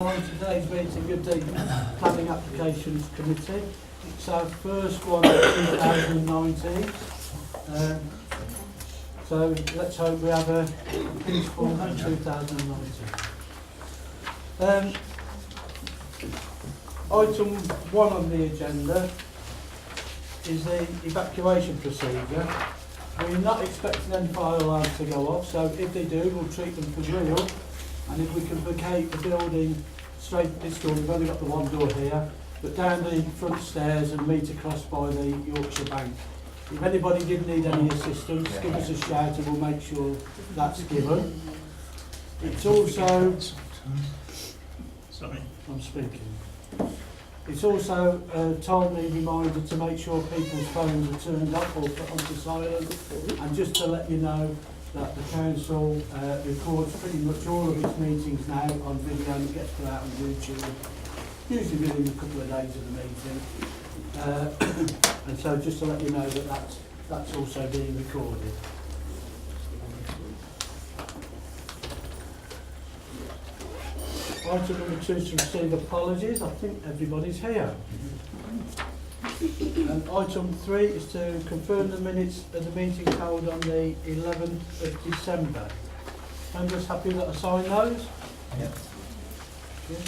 On today's meeting of the Planning Applications Committee. It's our first one of 2019. So let's hope we have a peaceful 2019. Item 1 on the agenda is the evacuation procedure. We're not expecting any fire alarms to go off, so if they do, we'll treat them for real. And if we can vacate the building straight this door, we've only got the one door here, but down the front stairs and meet across by the Yorkshire Bank. If anybody did need any assistance, give us a shout and we'll make sure that's given. It's also... Sorry, I'm speaking. It's also a timely reminder to make sure people's phones are turned off or put onto silent, and just to let you know that the council records pretty much all of its meetings now on video and gets put out on YouTube, usually within a couple of days of the meeting. And so just to let you know that that's also being recorded. Item number 2 is to receive apologies. I think everybody's here. And item 3 is to confirm the minutes of the meeting held on the 11th of December. I'm just happy that I signed those. Yep. Yeah.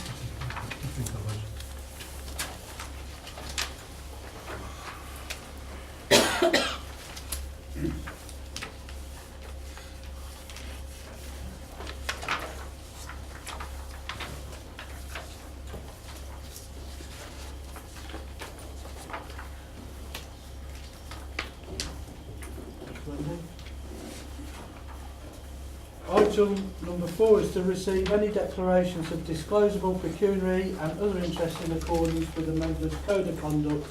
Item number 4 is to receive any declarations of disclosable pecuniary and other interest in accordance with the members' code of conduct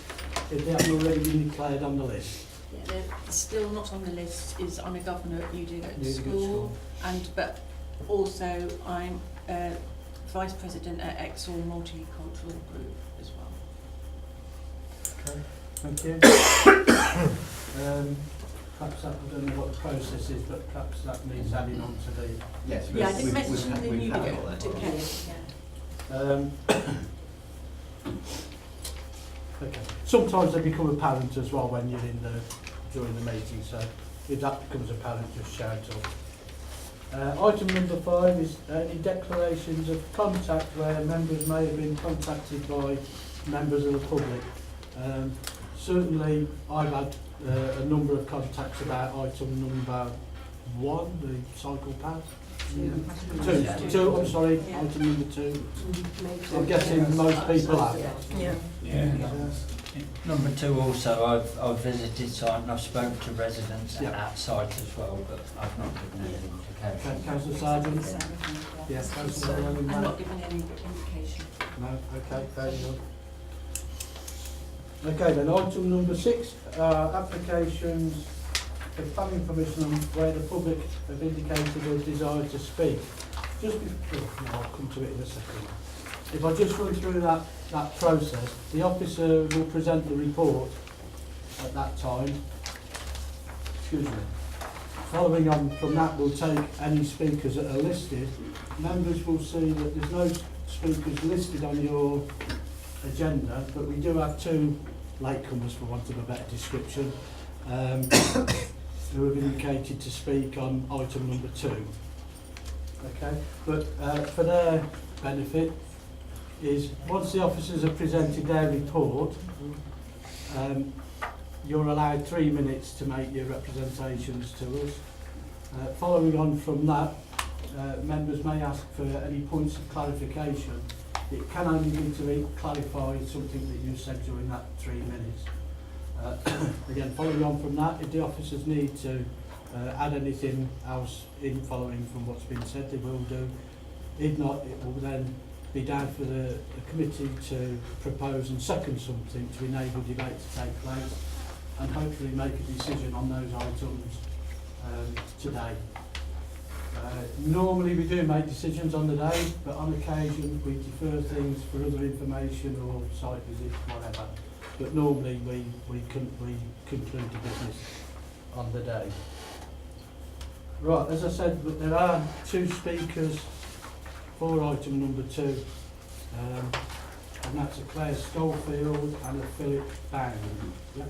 if they haven't already been declared on the list. Yeah, they're still not on the list, is on a governor at Nuneaton School. But also I'm Vice President at Exall Multicultural Group as well. Okay, thank you. Perhaps that, I don't know what the process is, but perhaps that needs adding on to the... Yes, Yeah, I did mention the we've had all Nuneaton that. to Kelly. Yeah. Okay. Sometimes they become apparent as well when you're during the meeting, so if that becomes apparent, just shout up. Item number 5 is any declarations of contact where members may have been contacted by members of the public. Certainly, I've had a number of contacts about item number 1, the cycle path. Two, I'm sorry, Yeah. item number 2. I'm guessing most people have. Yeah. Number 2 also, I've visited site and I've spoken to residents Yeah. at site as well, but I've not given anything to council. Councillor Sargent? Yes, Councillor I'm Rowland. not giving any indication. No, okay, fair enough. Okay then, item number 6, applications for planning permission on where the public have indicated a desire to speak. Just before, I'll come to it in a second. If I just run through that process, the officer will present the report at that time. Excuse me. Following on from that, we'll take any speakers that are listed. Members will see that there's no speakers listed on your agenda, but we do have 2 latecomers, for want of a better description, who have indicated to speak on item number 2. Okay, but for their benefit is once the officers have presented their report, you're allowed 3 minutes to make your representations to us. Following on from that, members may ask for any points of clarification. It can only be to clarify something that you said during that 3 minutes. Again, following on from that, if the officers need to add anything else in following from what's been said, they will do. If not, it will then be down for the committee to propose and second something to enable debate to take place and hopefully make a decision on those items today. Normally we do make decisions on the day, but on occasion we defer things for other information or site visits, whatever. But normally we conclude the business on the day. Right, as I said, there are 2 speakers for item number 2 and that's a Claire Schofield and a Philip Bang. Yeah.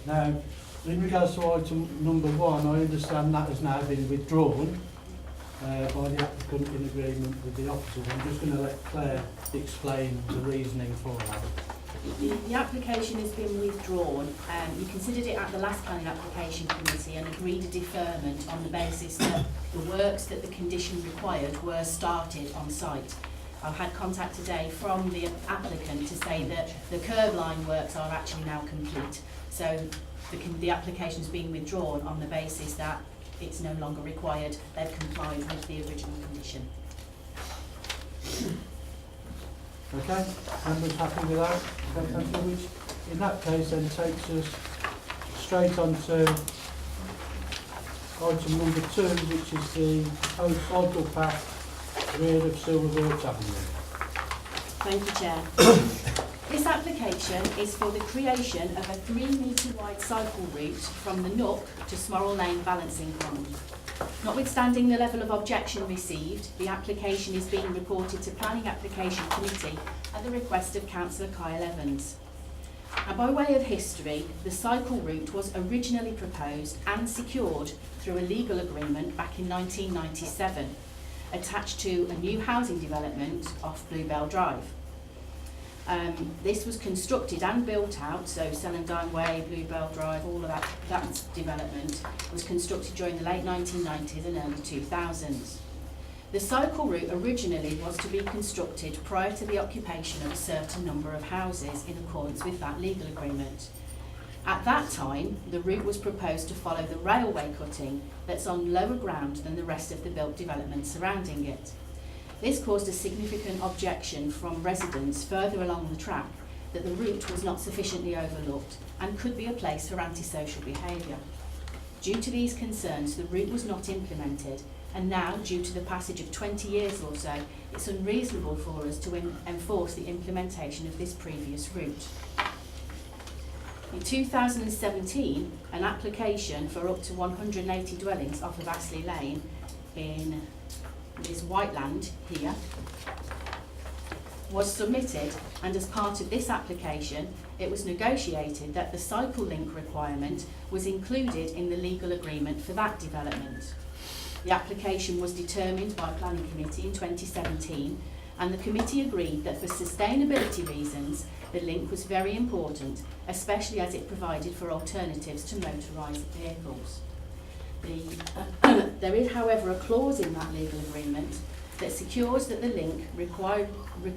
Now, in regards to item number 1, I understand that has now been withdrawn by the applicant in agreement with the officers. I'm just going to let Claire explain the reasoning for that. The application has been withdrawn. You considered it at the last planning application committee and agreed a deferment on the basis that the works that the condition required were started on site. I've had contact today from the applicant to say that the curb line works are actually now complete. So the application has been withdrawn on the basis that it's no longer required. They've complied with the original condition. Okay, members happy with that? Okay, thank you. Which in that case then takes us straight on to item number 2, which is the proposed cycle path rear of Silverworks Avenue. Thank you, Chair. This application is for the creation of a 3-metre wide cycle route from the Nook to Smorrell Lane Balancing Pond. Notwithstanding the level of objection received, the application is being reported to Planning Application Committee at the request of Councillor Kyle Evans. Now, by way of history, the cycle route was originally proposed and secured through a legal agreement back in 1997, attached to a new housing development off Bluebell Drive. This was constructed and built out, so Sellendine Way, Bluebell Drive, all of that development was constructed during the late 1990s and early 2000s. The cycle route originally was to be constructed prior to the occupation of a certain number of houses in accordance with that legal agreement. At that time, the route was proposed to follow the railway cutting that's on lower ground than the rest of the built development surrounding it. This caused a significant objection from residents further along the track that the route was not sufficiently overlooked and could be a place for antisocial behaviour. Due to these concerns, the route was not implemented, and now, due to the passage of 20 years or so, it's unreasonable for us to enforce the implementation of this previous route. In 2017, an application for up to 180 dwellings off of Astley Lane in this white land here was submitted, and as part of this application it was negotiated that the cycle link requirement was included in the legal agreement for that development. The application was determined by Planning Committee in 2017, and the committee agreed that for sustainability reasons the link was very important, especially as it provided for alternatives to motorised vehicles. There is, however, a clause in that legal agreement that secures that the link requires a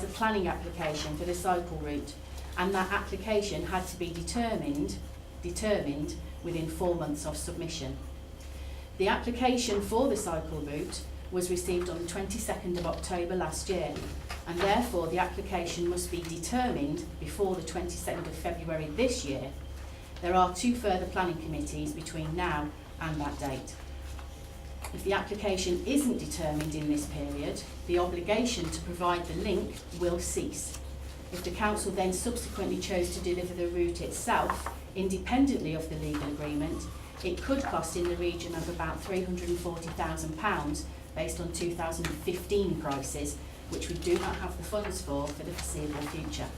planning application for the cycle route, and that application had to be determined within 4 months of submission. The application for the cycle route was received on the 22nd of October last year, and therefore the application must be determined before the 22nd of February this year. There are 2 further planning committees between now and that date. If the application isn't determined in this period, the obligation to provide the link will cease. If the council then subsequently chose to deliver the route itself, independently of the legal agreement, it could cost in the region of about £340,000 based on 2015 prices, which we do not have the funds for the foreseeable future.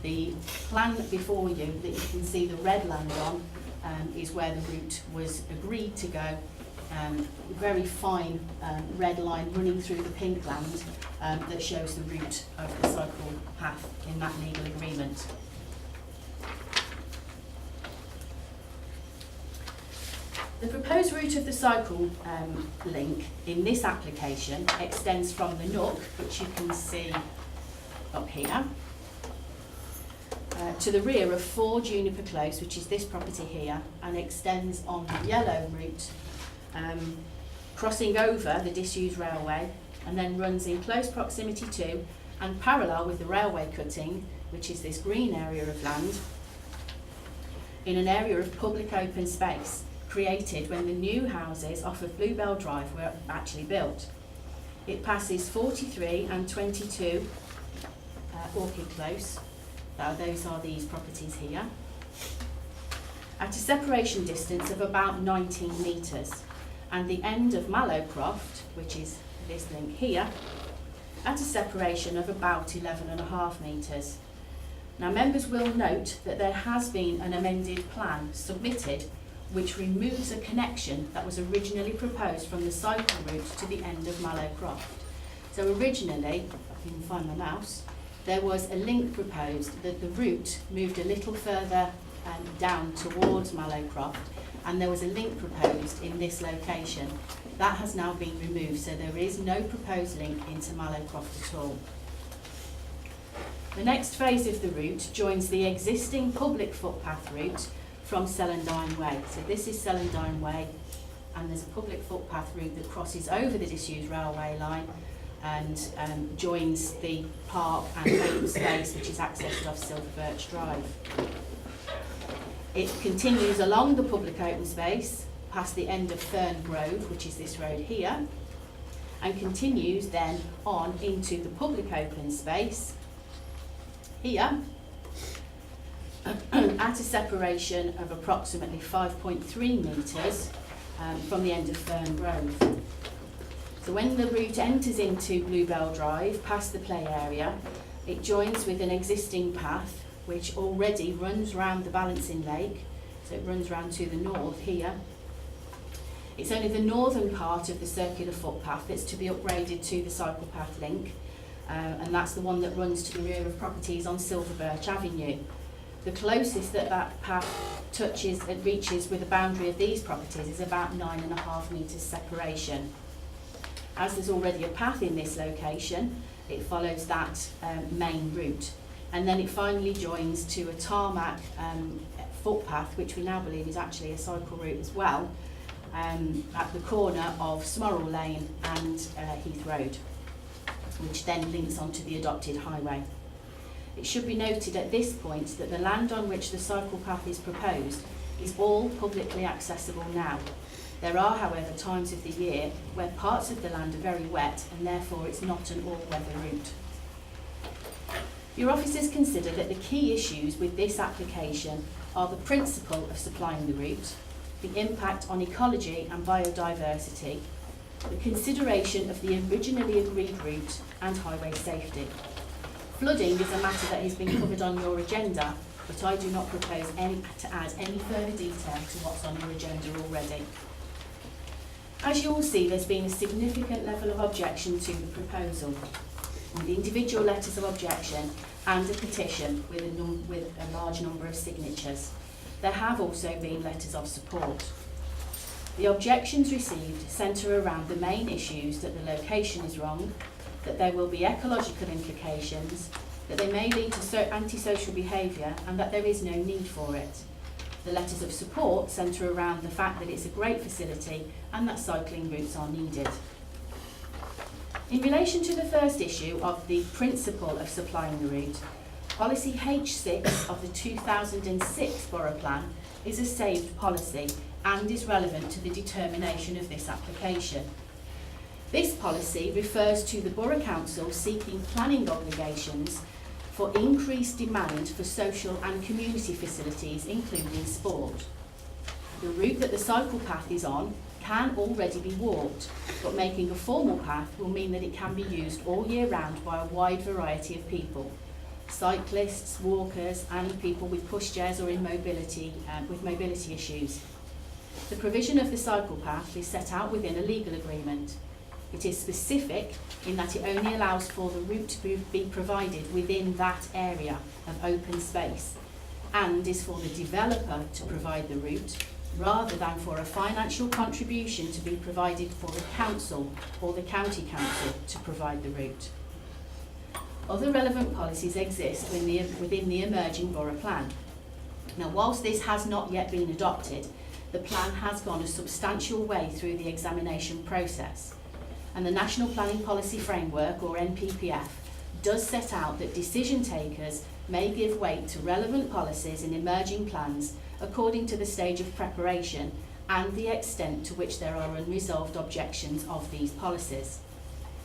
The plan before you that you can see the red land on is where the route was agreed to go. Very fine red line running through the pink land that shows the route of the cycle path in that legal agreement. The proposed route of the cycle link in this application extends from the Nook, which you can see up here, to the rear of 4 Juniper Close, which is this property here, and extends on the yellow route, crossing over the disused railway, and then runs in close proximity to and parallel with the railway cutting, which is this green area of land, in an area of public open space created when the new houses off of Bluebell Drive were actually built. It passes 43 and 22 Orchid Close. Those are these properties here, at a separation distance of about 19 metres, and the end of Mallowcroft, which is this link here, at a separation of about 11.5 metres. Now, members will note that there has been an amended plan submitted which removes a connection that was originally proposed from the cycle route to the end of Mallowcroft. So originally, if you can find my mouse, there was a link proposed that the route moved a little further down towards Mallowcroft, and there was a link proposed in this location. That has now been removed, so there is no proposed link into Mallowcroft at all. The next phase of the route joins the existing public footpath route from Celandine Way. So this is Celandine Way, and there's a public footpath route that crosses over the disused railway line and joins the park and open space which is accessed off Silver Birch Drive. It continues along the public open space past the end of Fern Grove, which is this road here, and continues then on into the public open space here at a separation of approximately 5.3 metres from the end of Fern Grove. So when the route enters into Bluebell Drive, past the play area, it joins with an existing path which already runs round the balancing lake, so it runs round to the north here. It's only the northern part of the circular footpath that's to be upgraded to the cycle path link, and that's the one that runs to the rear of properties on Silver Birch Avenue. The closest that that path touches and reaches with the boundary of these properties is about 9.5 metres separation. As there's already a path in this location, it follows that main route, and then it finally joins to a tarmac footpath, which we now believe is actually a cycle route as well, at the corner of Smorrel Lane and Heath Road, which then links onto the adopted highway. It should be noted at this point that the land on which the cycle path is proposed is all publicly accessible now. There are, however, times of the year where parts of the land are very wet, and therefore it's not an all-weather route. Your officers consider that the key issues with this application are the principle of supplying the route, the impact on ecology and biodiversity, the consideration of the originally agreed route, and highway safety. Flooding is a matter that has been covered on your agenda, but I do not propose to add any further detail to what's on your agenda already. As you will see, there's been a significant level of objection to the proposal, with individual letters of objection and a petition with a large number of signatures. There have also been letters of support. The objections received centre around the main issues: that the location is wrong, that there will be ecological implications, that they may lead to antisocial behaviour, and that there is no need for it. The letters of support centre around the fact that it's a great facility and that cycling routes are needed. In relation to the first issue of the principle of supplying the route, Policy H6 of the 2006 Borough Plan is a saved policy and is relevant to the determination of this application. This policy refers to the Borough Council seeking planning obligations for increased demand for social and community facilities, including sport. The route that the cycle path is on can already be walked, but making a formal path will mean that it can be used all year round by a wide variety of people: cyclists, walkers, and people with pushchairs or with mobility issues. The provision of the cycle path is set out within a legal agreement. It is specific in that it only allows for the route to be provided within that area of open space, and is for the developer to provide the route, rather than for a financial contribution to be provided for the council or the county council to provide the route. Other relevant policies exist within the emerging borough plan. Now, whilst this has not yet been adopted, the plan has gone a substantial way through the examination process, and the National Planning Policy Framework, or NPPF, does set out that decision takers may give weight to relevant policies in emerging plans according to the stage of preparation and the extent to which there are unresolved objections of these policies.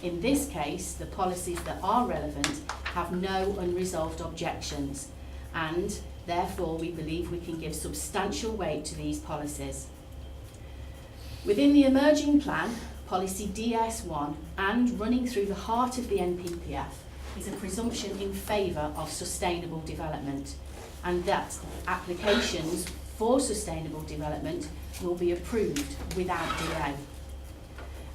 In this case, the policies that are relevant have no unresolved objections, and therefore we believe we can give substantial weight to these policies. Within the emerging plan, policy DS1 and running through the heart of the NPPF is a presumption in favour of sustainable development, and that applications for sustainable development will be approved without delay.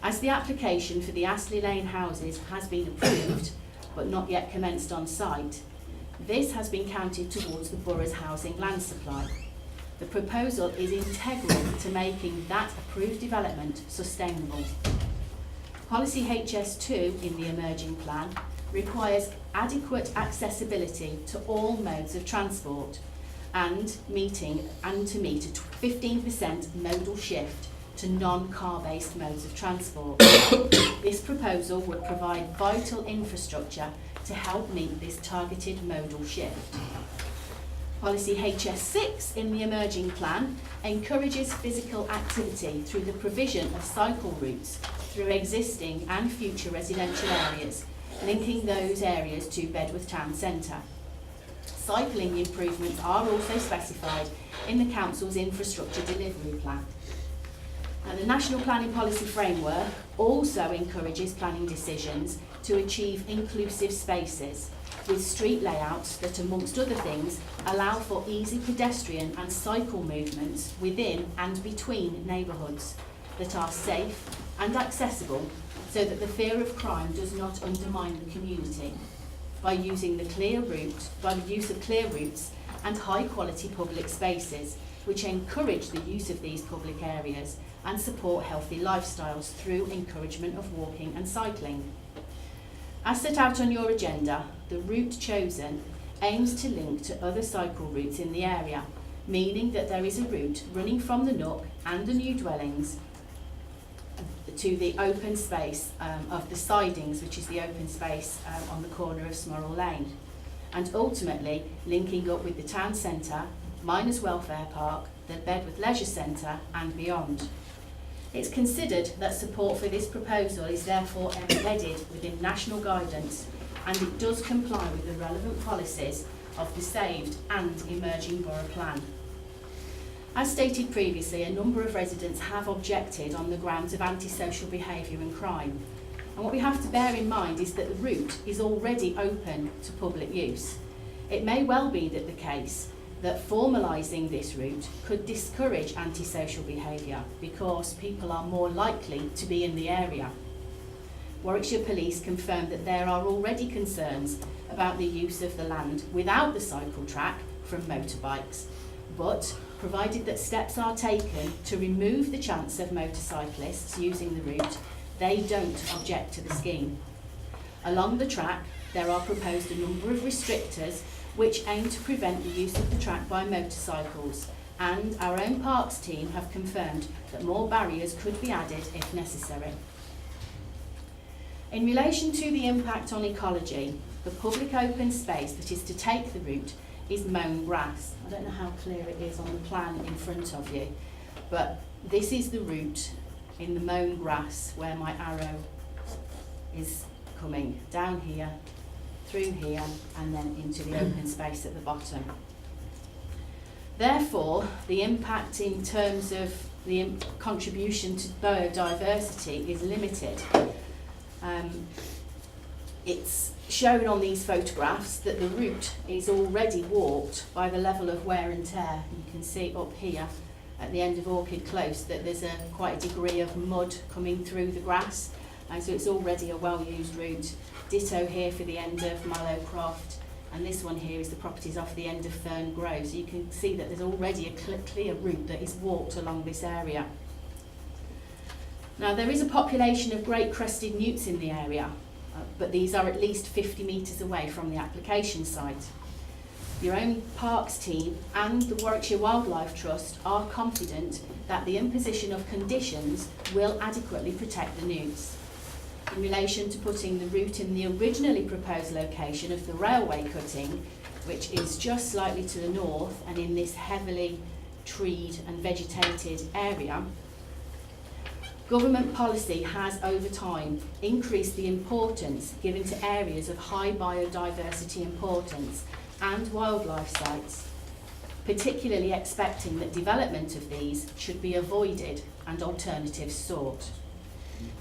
As the application for the Astley Lane houses has been approved but not yet commenced on site, this has been counted towards the borough's housing land supply. The proposal is integral to making that approved development sustainable. Policy HS2 in the emerging plan requires adequate accessibility to all modes of transport and to meet a 15% modal shift to non-car-based modes of transport. This proposal would provide vital infrastructure to help meet this targeted modal shift. Policy HS6 in the emerging plan encourages physical activity through the provision of cycle routes through existing and future residential areas, linking those areas to Bedworth town centre. Cycling improvements are also specified in the Council's infrastructure delivery plan. And the National Planning Policy Framework also encourages planning decisions to achieve inclusive spaces with street layouts that, amongst other things, allow for easy pedestrian and cycle movements within and between neighbourhoods that are safe and accessible, so that the fear of crime does not undermine the community by the use of clear routes and high quality public spaces which encourage the use of these public areas and support healthy lifestyles through encouragement of walking and cycling. As set out on your agenda, the route chosen aims to link to other cycle routes in the area, meaning that there is a route running from the Nook and the new dwellings to the open space of the sidings, which is the open space on the corner of Smorrel Lane, and ultimately linking up with the town centre, Miners Welfare Park, the Bedworth Leisure Centre and beyond. It's considered that support for this proposal is therefore embedded within national guidance, and it does comply with the relevant policies of the saved and emerging borough plan. As stated previously, a number of residents have objected on the grounds of antisocial behaviour and crime. And what we have to bear in mind is that the route is already open to public use. It may well be that the case that formalising this route could discourage antisocial behaviour because people are more likely to be in the area. Warwickshire Police confirmed that there are already concerns about the use of the land without the cycle track from motorbikes, but provided that steps are taken to remove the chance of motorcyclists using the route, they don't object to the scheme. Along the track, there are proposed a number of restrictors which aim to prevent the use of the track by motorcycles, and our own parks team have confirmed that more barriers could be added if necessary. In relation to the impact on ecology, the public open space that is to take the route is mown grass. I don't know how clear it is on the plan in front of you, but this is the route in the mown grass where my arrow is coming down here, through here, and then into the open space at the bottom. Therefore, the impact in terms of the contribution to biodiversity is limited. It's shown on these photographs that the route is already walked by the level of wear and tear. You can see up here at the end of Orchid Close that there's quite a degree of mud coming through the grass, and so it's already a well-used route. Ditto here for the end of Mallow Croft, and this one here is the properties off the end of Fern Grove. So you can see that there's already a clear route that is walked along this area. Now, there is a population of great crested newts in the area, but these are at least 50 metres away from the application site. Your own parks team and the Warwickshire Wildlife Trust are confident that the imposition of conditions will adequately protect the newts. In relation to putting the route in the originally proposed location of the railway cutting, which is just slightly to the north and in this heavily treed and vegetated area, government policy has over time increased the importance given to areas of high biodiversity importance and wildlife sites, particularly expecting that development of these should be avoided and alternatives sought.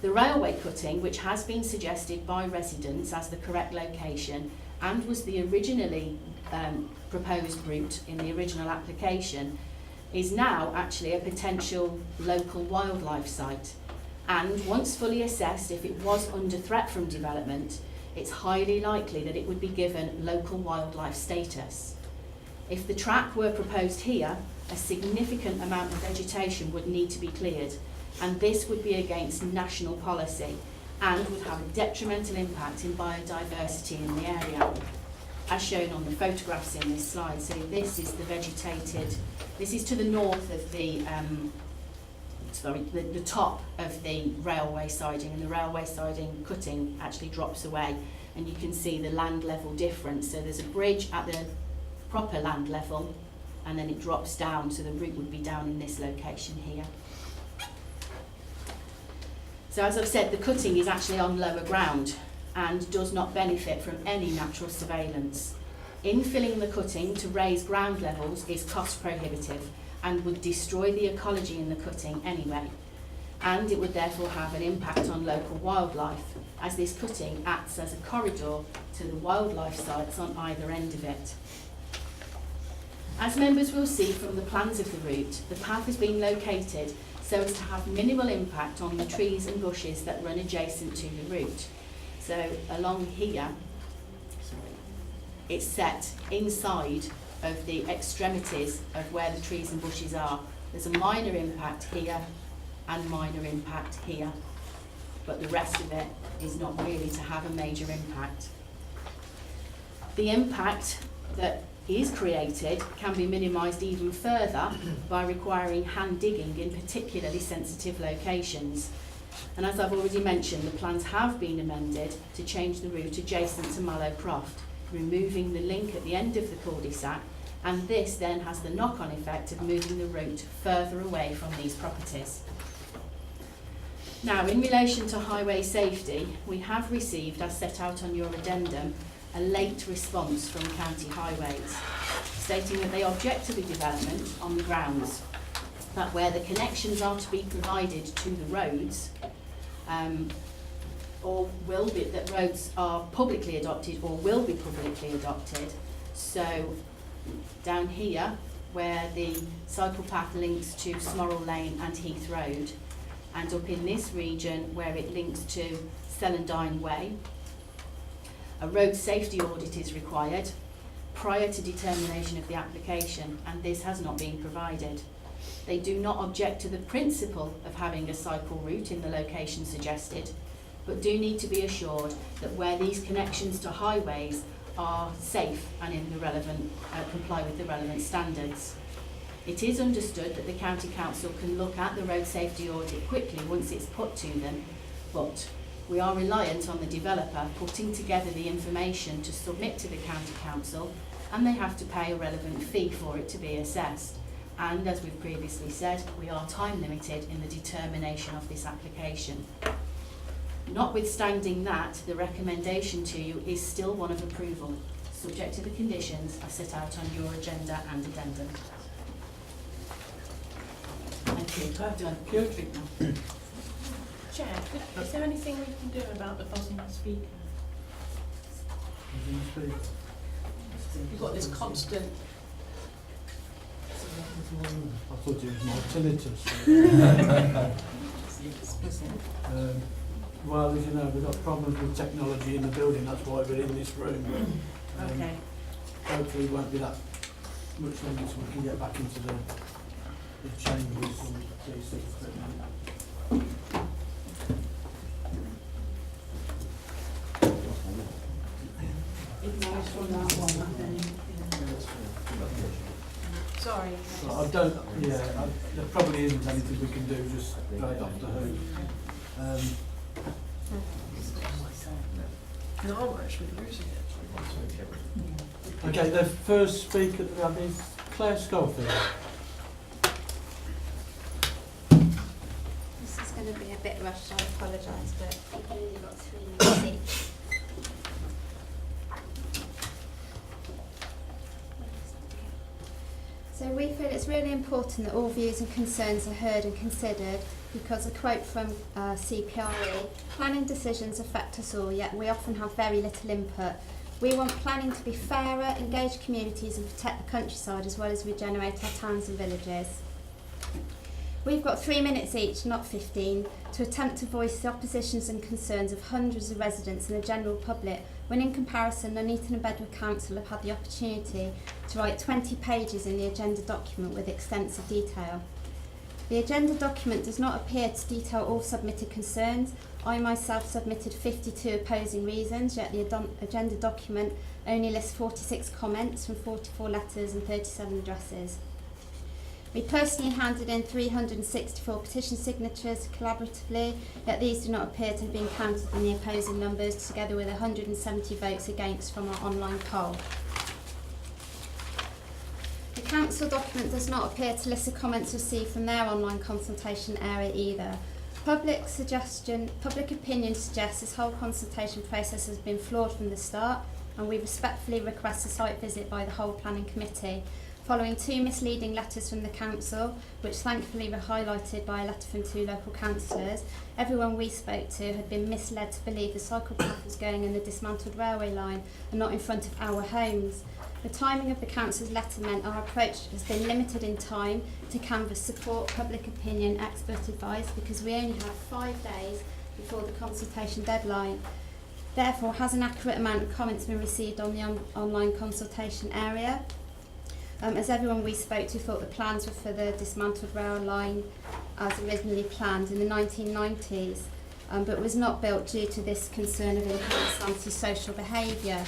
The railway cutting, which has been suggested by residents as the correct location and was the originally proposed route in the original application, is now actually a potential local wildlife site. And once fully assessed, if it was under threat from development, it's highly likely that it would be given local wildlife status. If the track were proposed here, a significant amount of vegetation would need to be cleared, and this would be against national policy and would have a detrimental impact in biodiversity in the area, as shown on the photographs in this slide. So this is the vegetated, this is to the north of the top of the railway siding, and the railway siding cutting actually drops away, and you can see the land level difference. So there's a bridge at the proper land level, and then it drops down, so the route would be down in this location here. So as I've said, the cutting is actually on lower ground and does not benefit from any natural surveillance. Infilling the cutting to raise ground levels is cost prohibitive and would destroy the ecology in the cutting anyway. And it would therefore have an impact on local wildlife, as this cutting acts as a corridor to the wildlife sites on either end of it. As members will see from the plans of the route, the path has been located so as to have minimal impact on the trees and bushes that run adjacent to the route. So along here, it's set inside of the extremities of where the trees and bushes are. There's a minor impact here and minor impact here, but the rest of it is not really to have a major impact. The impact that is created can be minimised even further by requiring hand digging in particularly sensitive locations. And as I've already mentioned, the plans have been amended to change the route adjacent to Mallow Croft, removing the link at the end of the cul-de-sac, and this then has the knock-on effect of moving the route further away from these properties. Now, in relation to highway safety, we have received, as set out on your addendum, a late response from County Highways, stating that they object to the development on the grounds that where the connections are to be provided to the roads, or will be, that roads are publicly adopted or will be publicly adopted. So down here, where the cycle path links to Smorrell Lane and Heath Road, and up in this region where it links to Celandine Way, a road safety audit is required prior to determination of the application, and this has not been provided. They do not object to the principle of having a cycle route in the location suggested, but do need to be assured that where these connections to highways are safe and in the relevant, comply with the relevant standards. It is understood that the County Council can look at the road safety audit quickly once it's put to them, but we are reliant on the developer putting together the information to submit to the County Council, and they have to pay a relevant fee for it to be assessed. And as we've previously said, we are time limited in the determination of this application. Notwithstanding that, the recommendation to you is still one of approval, subject to the conditions as set out on your agenda and addendum. Thank you. Done. Thank you. Chair, is there anything we can do about the buzzing speaker? You've got this constant. I thought it was my tinnitus. Well, as you know, we've got problems with technology in the building, that's why we're in this room. Okay. Hopefully it won't be that much longer so we can get back into the chambers and these things. Sorry. There probably isn't anything we can do just straight off the hook. No, I'm actually losing it. Okay, the first speaker that we have is Claire Schofield. This is going to be a bit rushed, I apologise, but we've only got 3 minutes each. So we feel it's really important that all views and concerns are heard and considered, because a quote from CPRE, planning decisions affect us all, yet we often have very little input. We want planning to be fairer, engage communities and protect the countryside as well as regenerate our towns and villages. We've got 3 minutes each, not 15, to attempt to voice the oppositions and concerns of hundreds of residents and the general public, when in comparison Nuneaton and Bedworth Council have had the opportunity to write 20 pages in the agenda document with extensive detail. The agenda document does not appear to detail all submitted concerns. I myself submitted 52 opposing reasons, yet the agenda document only lists 46 comments from 44 letters and 37 addresses. We personally handed in 364 petition signatures collaboratively, yet these do not appear to have been counted in the opposing numbers, together with 170 votes against from our online poll. The council document does not appear to list the comments received from their online consultation area either. Public opinion suggests this whole consultation process has been flawed from the start, and we respectfully request a site visit by the whole planning committee. Following 2 misleading letters from the council, which thankfully were highlighted by a letter from 2 local councillors, everyone we spoke to had been misled to believe the cycle path was going in the dismantled railway line and not in front of our homes. The timing of the council's letter meant our approach has been limited in time to canvass support, public opinion, expert advice, because we only have 5 days before the consultation deadline. Therefore, has an accurate amount of comments been received on the online consultation area? As everyone we spoke to thought the plans were for the dismantled rail line as originally planned in the 1990s, but was not built due to this concern of enhanced antisocial behaviour.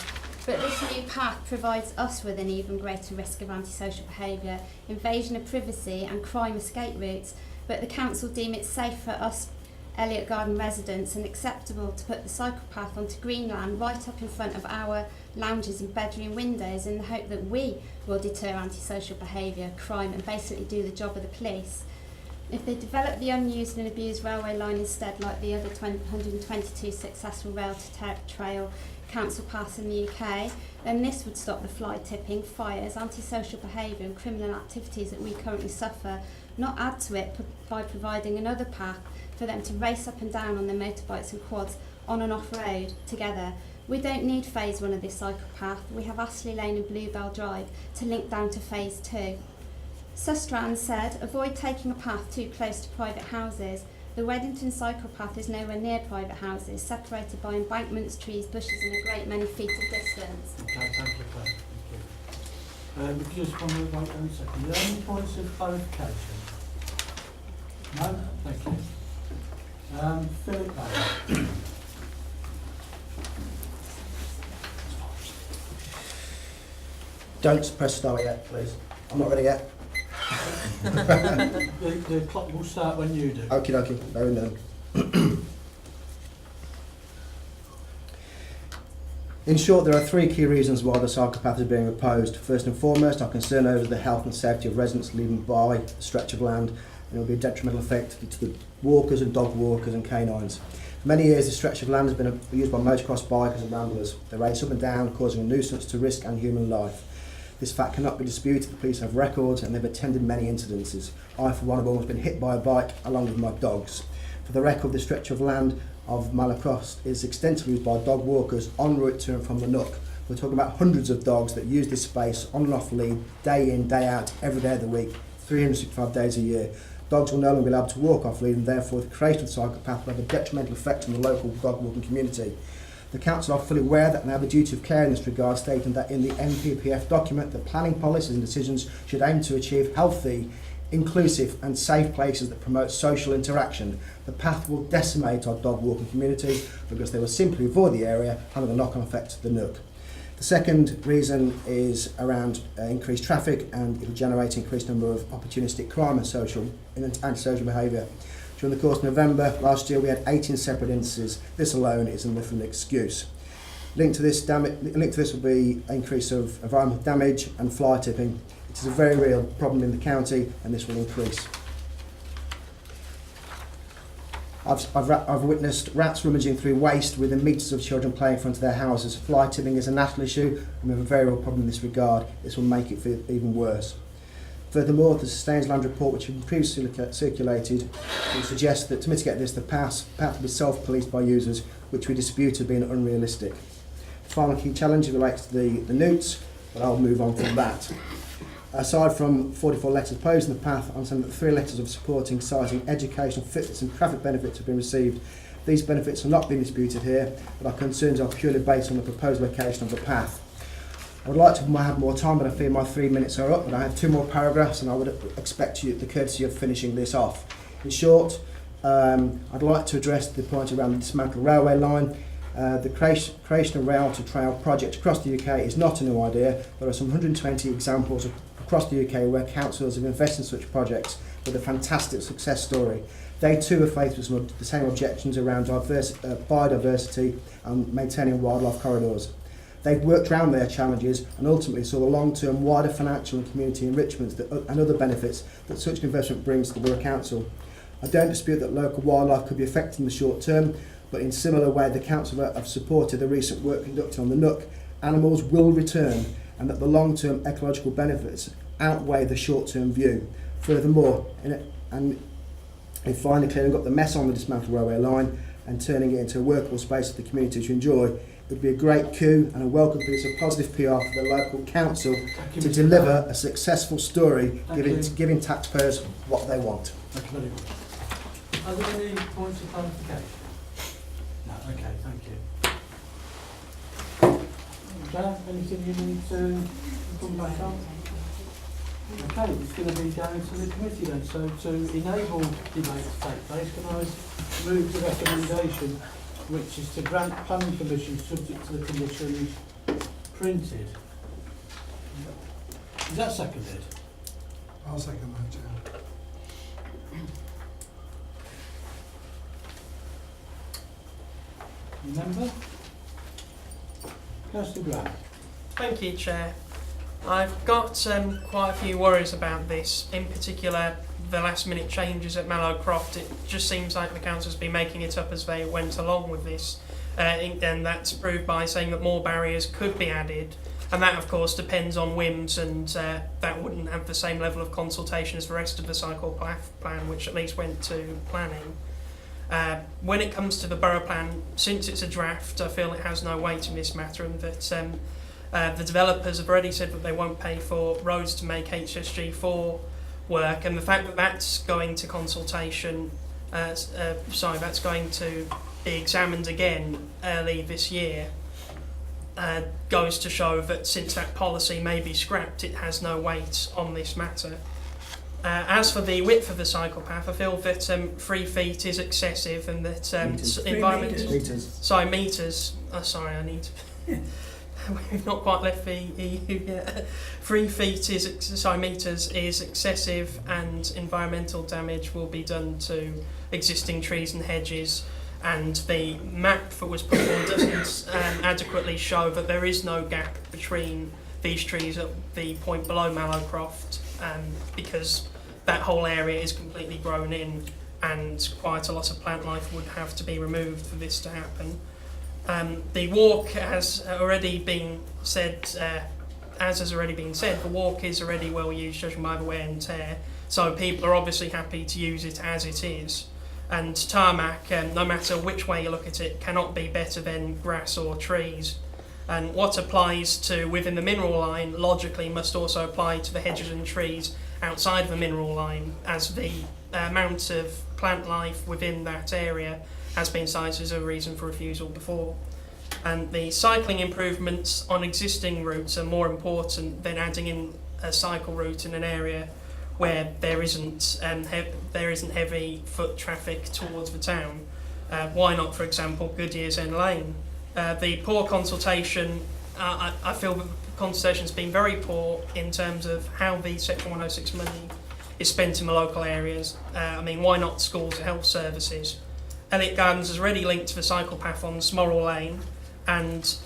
But this new path provides us with an even greater risk of antisocial behaviour, invasion of privacy and crime escape routes, but the council deem it safe for us Elliot Garden residents and acceptable to put the cycle path onto Greenland right up in front of our lounges and bedroom windows, in the hope that we will deter antisocial behaviour, crime and basically do the job of the police. If they develop the unused and abused railway line instead, like the other 122 successful rail to trail council paths in the UK, then this would stop the fly tipping, fires, antisocial behaviour and criminal activities that we currently suffer, not add to it by providing another path for them to race up and down on their motorbikes and quads on and off road together. We don't need phase 1 of this cycle path. We have Astley Lane and Bluebell Drive to link down to phase 2. Sustrand said, avoid taking a path too close to private houses. The Weddington cycle path is nowhere near private houses, separated by embankments, trees, bushes and a great many feet of distance. Okay, thank you, Claire. Thank you. We can just one more wait a second. Are there any points of clarification? No? Thank you. Philip Bailey. Don't press start yet, please. I'm not ready yet. The clock will start when you do. Okie dokie, very done. In short, there are 3 key reasons why the cycle path is being opposed. First and foremost, our concern over the health and safety of residents living by a stretch of land, and it will be a detrimental effect to the walkers and dog walkers and canines. For many years, this stretch of land has been used by motocross bikers and ramblers. They race up and down, causing a nuisance to risk and human life. This fact cannot be disputed. The police have records and they've attended many incidences. I, for one, have almost been hit by a bike along with my dogs. For the record, this stretch of land of Malacross is extensively used by dog walkers en route to and from the Nook. We're talking about hundreds of dogs that use this space on and off lead, day in, day out, every day of the week, 365 days a year. Dogs will no longer be able to walk off lead, and therefore the creation of the cycle path will have a detrimental effect on the local dog walking community. The council are fully aware that and have a duty of care in this regard, stating that in the NPPF document, the planning policies and decisions should aim to achieve healthy, inclusive and safe places that promote social interaction. The path will decimate our dog walking community because they will simply avoid the area, having a knock-on effect to the Nook. The second reason is around increased traffic, and it will generate an increased number of opportunistic crime and antisocial behaviour. During the course of November last year, we had 18 separate instances. This alone is enough of an excuse. Linked to this will be an increase of environmental damage and fly tipping. It is a very real problem in the county, and this will increase. I've witnessed rats rummaging through waste within metres of children playing in front of their houses. Fly tipping is a national issue, and we have a very real problem in this regard. This will make it feel even worse. Furthermore, the Sustains Land report, which has been previously circulated, will suggest that to mitigate this, the path will be self-policed by users, which we dispute as being unrealistic. The final key challenge relates to the newts, but I'll move on from that. Aside from 44 letters opposing the path, I'm saying that 3 letters of supporting, citing educational, fitness and traffic benefits have been received. These benefits are not being disputed here, but our concerns are purely based on the proposed location of the path. I would like to have more time, but I fear my 3 minutes are up, and I have 2 more paragraphs, and I would expect you the courtesy of finishing this off. In short, I'd like to address the point around the dismantled railway line. The creation of rail to trail projects across the UK is not a new idea. There are some 120 examples across the UK where councils have invested in such projects with a fantastic success story. They too are faced with some of the same objections around biodiversity and maintaining wildlife corridors. They've worked around their challenges and ultimately saw the long-term wider financial and community enrichments and other benefits that such an investment brings to the Borough Council. I don't dispute that local wildlife could be affected in the short term, but in similar way the Council have supported the recent work conducted on the Nook. Animals will return, and that the long-term ecological benefits outweigh the short-term view. Furthermore, in finally clearing up the mess on the dismantled railway line and turning it into a workable space for the community to enjoy, it would be a great coup and a welcome piece of positive PR for the local council to deliver a successful story, giving taxpayers what they want. Thank you very much. Are there any points of clarification? No, okay, thank you. Claire, anything you need to come back on? Okay, it's going to be down to the committee then. So to enable debate to take place, can I move the recommendation, which is to grant planning permission subject to the conditions printed? Is that seconded? I'll second that, Chair. Remember? Councillor Grant. Thank you, Chair. I've got quite a few worries about this, in particular the last minute changes at Mellowcroft. It just seems like the council's been making it up as they went along with this, and that's proved by saying that more barriers could be added, and that of course depends on whims, and that wouldn't have the same level of consultation as the rest of the cycle plan, which at least went to planning. When it comes to the borough plan, since it's a draft, I feel it has no weight in this matter, and that the developers have already said that they won't pay for roads to make HSG4 work, and the fact that that's going to consultation, that's going to be examined again early this year, goes to show that since that policy may be scrapped, it has no weight on this matter. As for the width of the cycle path, I feel that 3 feet is excessive, and that meters. Sorry, I need to. We've not quite left the EU yet. 3 feet meters is excessive, and environmental damage will be done to existing trees and hedges. And the map that was put forward doesn't adequately show that there is no gap between these trees at the point below Mellowcroft, because that whole area is completely grown in, and quite a lot of plant life would have to be removed for this to happen. The walk has already been said, the walk is already well used, judging by the wear and tear, so people are obviously happy to use it as it is. And tarmac, no matter which way you look at it, cannot be better than grass or trees. And what applies to within the mineral line logically must also apply to the hedges and trees outside of the mineral line, as the amount of plant life within that area has been cited as a reason for refusal before. And the cycling improvements on existing routes are more important than adding in a cycle route in an area where there isn't heavy foot traffic towards the town. Why not, for example, Goodyear's End Lane? The poor consultation, I feel that the consultation has been very poor in terms of how the Section 106 money is spent in the local areas. Why not schools and health services? Elliott Gardens is already linked to the cycle path on Smorrel Lane, and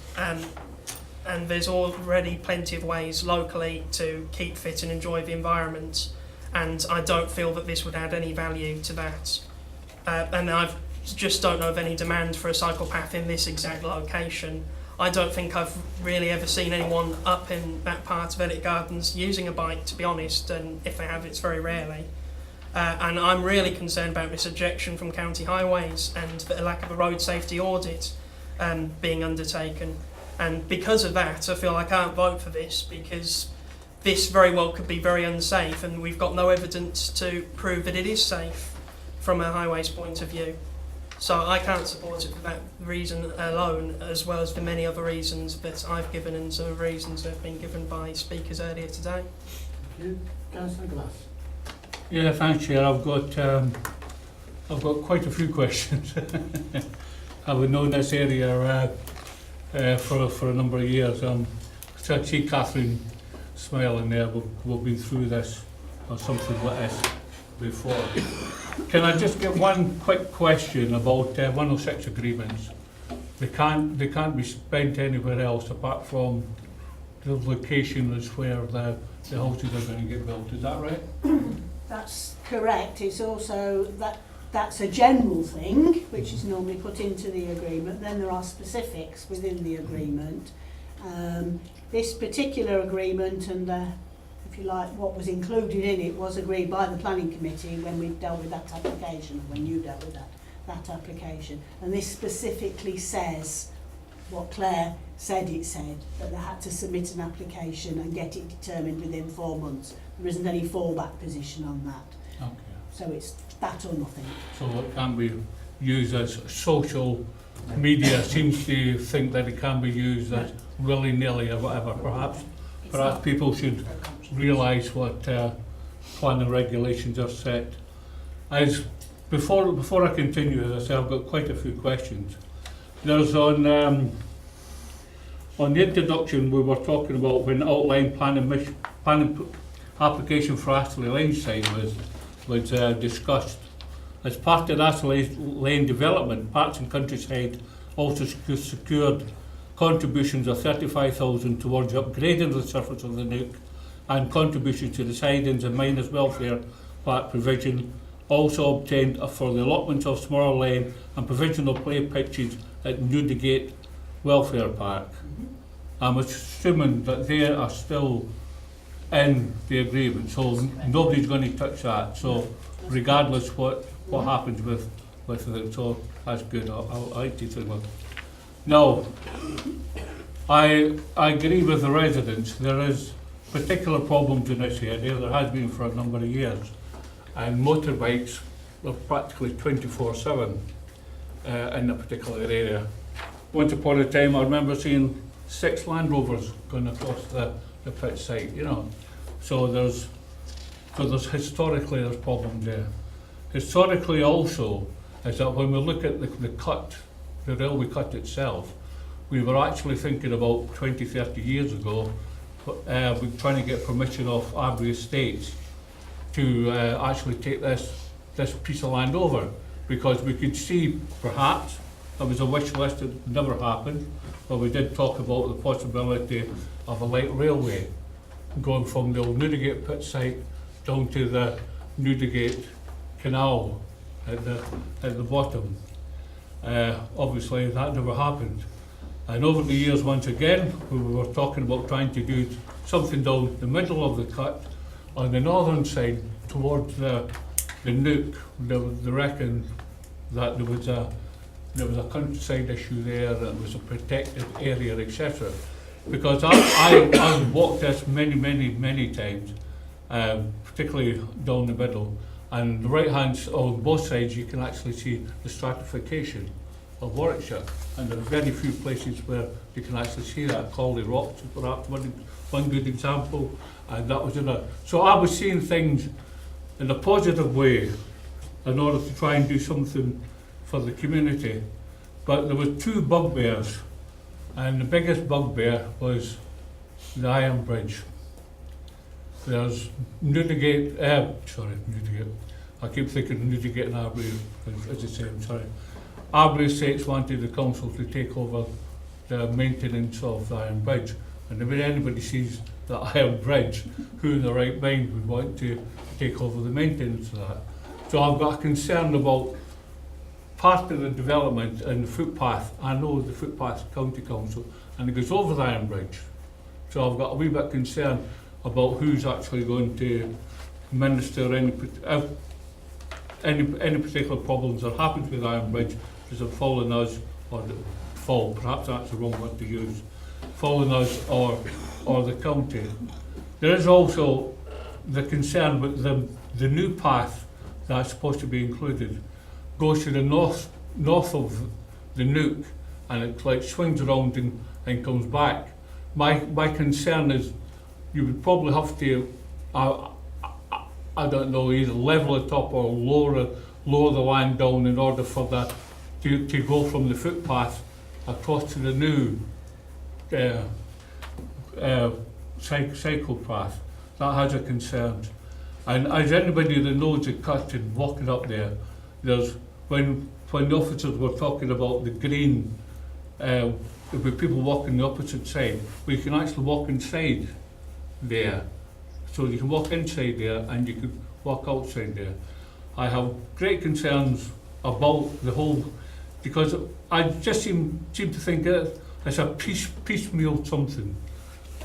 there's already plenty of ways locally to keep fit and enjoy the environment, and I don't feel that this would add any value to that. And I just don't know of any demand for a cycle path in this exact location. I don't think I've really ever seen anyone up in that part of Elliot Gardens using a bike, to be honest, and if they have, it's very rarely. And I'm really concerned about this objection from County Highways and the lack of a road safety audit being undertaken. And because of that, I feel I can't vote for this, because this very well could be very unsafe, and we've got no evidence to prove that it is safe from a highways point of view. So I can't support it for that reason alone, as well as the many other reasons that I've given and some reasons that have been given by speakers earlier today. Thank you. Councillor Glass. Yeah, thanks, Chair. I've got quite a few questions. I've known this area for a number of years. I see Catherine smiling there. We've been through this or something like this before. Can I just get one quick question about 106 agreements? They can't be spent anywhere else apart from the location is where the houses are going to get built. Is that right? That's correct. It's also that's a general thing which is normally put into the agreement. Then there are specifics within the agreement. This particular agreement and if you like, what was included in it was agreed by the planning committee when we dealt with that application, or when you dealt with that application. And this specifically says what Claire said it said, that they had to submit an application and get it determined within 4 months. There isn't any fallback position on that. Okay. So it's that or nothing. So it can be used as social media seems to think that it can be used as willy-nilly or whatever. Perhaps people should realise what planning regulations are set. As before I continue, as I say, I've got quite a few questions. There's on the introduction we were talking about when outline planning application for Astley Lane site was discussed. As part of Astley Lane development, Parks and Countryside also secured contributions of 35,000 towards upgrading the surface of the Nook, and contributions to the sidings and miners' welfare park provision. Also obtained for the allotments of Smorrel Lane and provisional play pitches at Newdigate Welfare Park. I'm assuming that they are still in the agreement, so nobody's going to touch that. So regardless what happens with it, so that's good. I'll like to think of. Now, I agree with the residents. There is particular problems in this area. There has been for a number of years, and motorbikes were practically 24/7 in a particular area. Once upon a time, I remember seeing 6 Land Rovers going across the pit site. So there's historically there's problems there. Historically also is that when we look at the railway cut itself, we were actually thinking about 20, 30 years ago, we're trying to get permission off Arbury Estates to actually take this piece of land over, because we could see perhaps there was a wish list that never happened, but we did talk about the possibility of a light railway going from the old Newdigate pit site down to the Newdigate Canal at the bottom. Obviously that never happened. And over the years, once again, we were talking about trying to do something down the middle of the cut on the northern side towards the Nook. They reckon that there was a countryside issue there, that was a protected area, etc. Because I've walked this many times, particularly down the middle, and the right hand on both sides you can actually see the stratification of Warwickshire, and there are very few places where you can actually see that. Cawley Rocks is perhaps one good example, and that was so I was seeing things in a positive way in order to try and do something for the community. But there were 2 bugbears, and the biggest bugbear was the Iron Bridge. There's Newdigate, I keep thinking Newdigate and Arbury is the same, sorry. Arbury Estates wanted the council to take over the maintenance of the Iron Bridge, and if anybody sees the Iron Bridge, who in the right mind would want to take over the maintenance of that? So I've got a concern about part of the development and the footpath, I know the footpath county council, and it goes over the Iron Bridge. So I've got a wee bit concerned about who's actually going to minister any particular problems that happen with the Iron Bridge, because of falling us, or the fall, perhaps that's the wrong word to use, falling us or the county. There is also the concern with the new path that's supposed to be included goes to the north of the Nook, and it like swings around and comes back. My concern is you would probably have to, I don't know, either level it up or lower the land down in order for that to go from the footpath across to the new cycle path. That has a concern. And as anybody that knows the cut and walking up there, there's when the officers were talking about the green, with people walking the opposite side, we can actually walk inside there. So you can walk inside there and you can walk outside there. I have great concerns about the whole, because I just seem to think it's a piecemeal something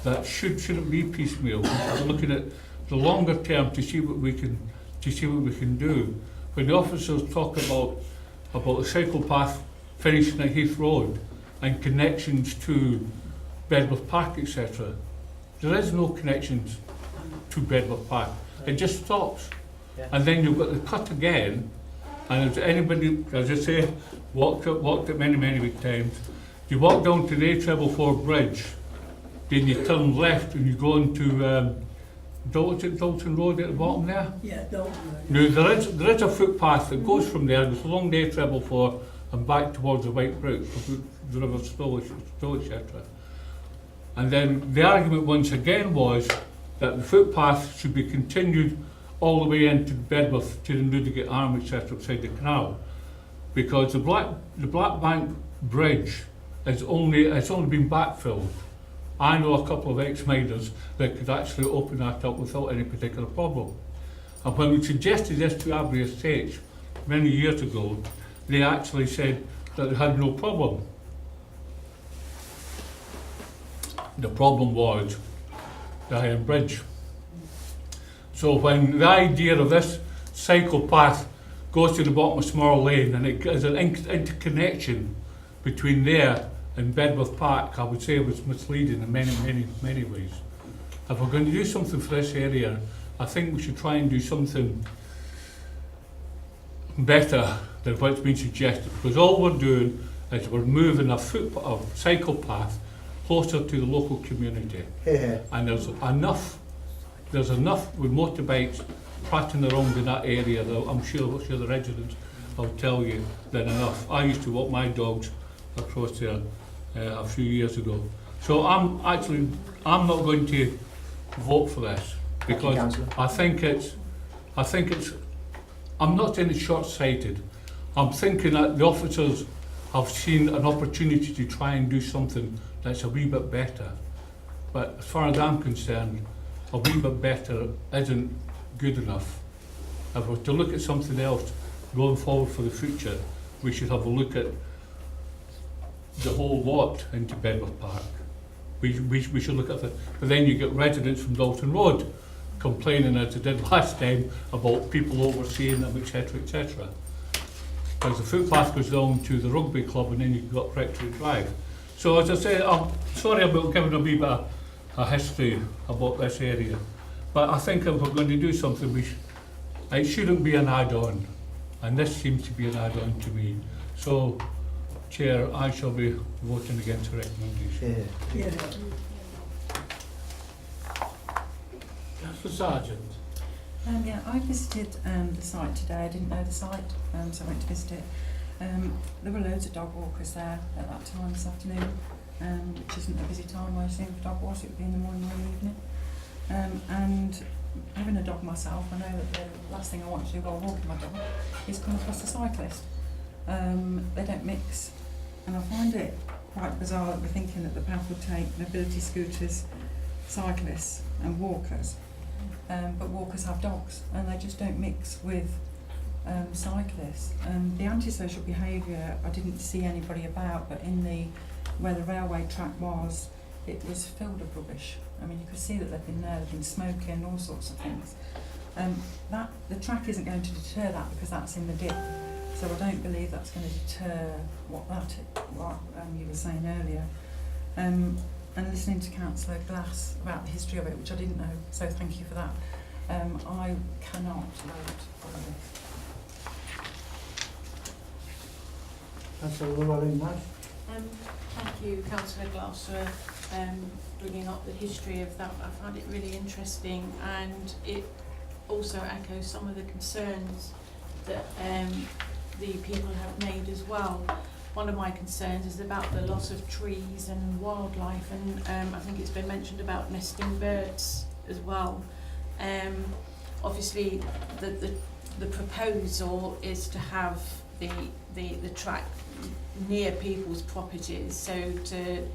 that shouldn't be piecemeal. We're looking at the longer term to see what we can do. When the officers talk about a cycle path finishing at Heath Road and connections to Bedworth Park, etc., there is no connections to Bedworth Park. It just stops. And then you've got the cut again, and if anybody, as I say, walked it many times, you walk down to the A444 bridge, then you turn left and you go into Dalton Road at the bottom there. Yeah, Dalton Road. Now there is a footpath that goes from there, goes along the A444 and back towards the White Brook, the River Stowe, etc. And then the argument once again was that the footpath should be continued all the way into Bedworth to the Nuneaton Arm, etc., beside the canal, because the Black Bank Bridge it's only been backfilled. I know a couple of ex-miners that could actually open that up without any particular problem. And when we suggested this to Abbey Estates many years ago, they actually said that they had no problem. The problem was the Iron Bridge. So when the idea of this cycle path goes to the bottom of Smorl Lane and it is an interconnection between there and Bedworth Park, I would say it was misleading in many ways. If we're going to do something for this area, I think we should try and do something better than what's been suggested, because all we're doing is we're moving a cycle path closer to the local community. And there's enough with motorbikes prattling around in that area that I'm sure the residents will tell you than enough. I used to walk my dogs across there a few years ago. So I'm not going to vote for this, because I think it's I'm not saying it's short-sighted. I'm thinking that the officers have seen an opportunity to try and do something that's a wee bit better. But as far as I'm concerned, a wee bit better isn't good enough. If we're to look at something else going forward for the future, we should have a look at the whole lot into Bedworth Park. We should look at it. But then you get residents from Dalton Road complaining, as they did last time, about people overseeing them, etc., etc. Because the footpath goes down to the rugby club and then you've got Rectory Drive. So as I say, I'm sorry about giving a wee bit of a history about this area. But I think if we're going to do something, it shouldn't be an add-on. And this seems to be an add-on to me. So, Chair, I shall be voting against the recommendation. Yeah. Councillor Sargent. Yeah, I visited the site today. I didn't know the site, so I went to visit it. There were loads of dog walkers there at that time this afternoon, which isn't a busy time, I assume, for dog walkers. It would be in the morning or the evening. And having a dog myself, I know that the last thing I want to do while walking my dog is come across a cyclist. They don't mix, and I find it quite bizarre that we're thinking that the path would take mobility scooters, cyclists and walkers, but walkers have dogs and they just don't mix with cyclists. The antisocial behaviour, I didn't see anybody about, but where the railway track was, it was filled with rubbish. I mean, you could see that they've been there, they've been smoking, all sorts of things. The track isn't going to deter that because that's in the dip. So I don't believe that's going to deter what you were saying earlier. And listening to Councillor Glass about the history of it, which I didn't know, so thank you for that. I cannot vote for this. Councillor Llewellyn-Nash. Thank you, Councillor Glass, for bringing up the history of that. I found it really interesting, and it also echoes some of the concerns that the people have made as well. One of my concerns is about the loss of trees and wildlife, and I think it's been mentioned about nesting birds as well. Obviously, the proposal is to have the track near people's properties, so to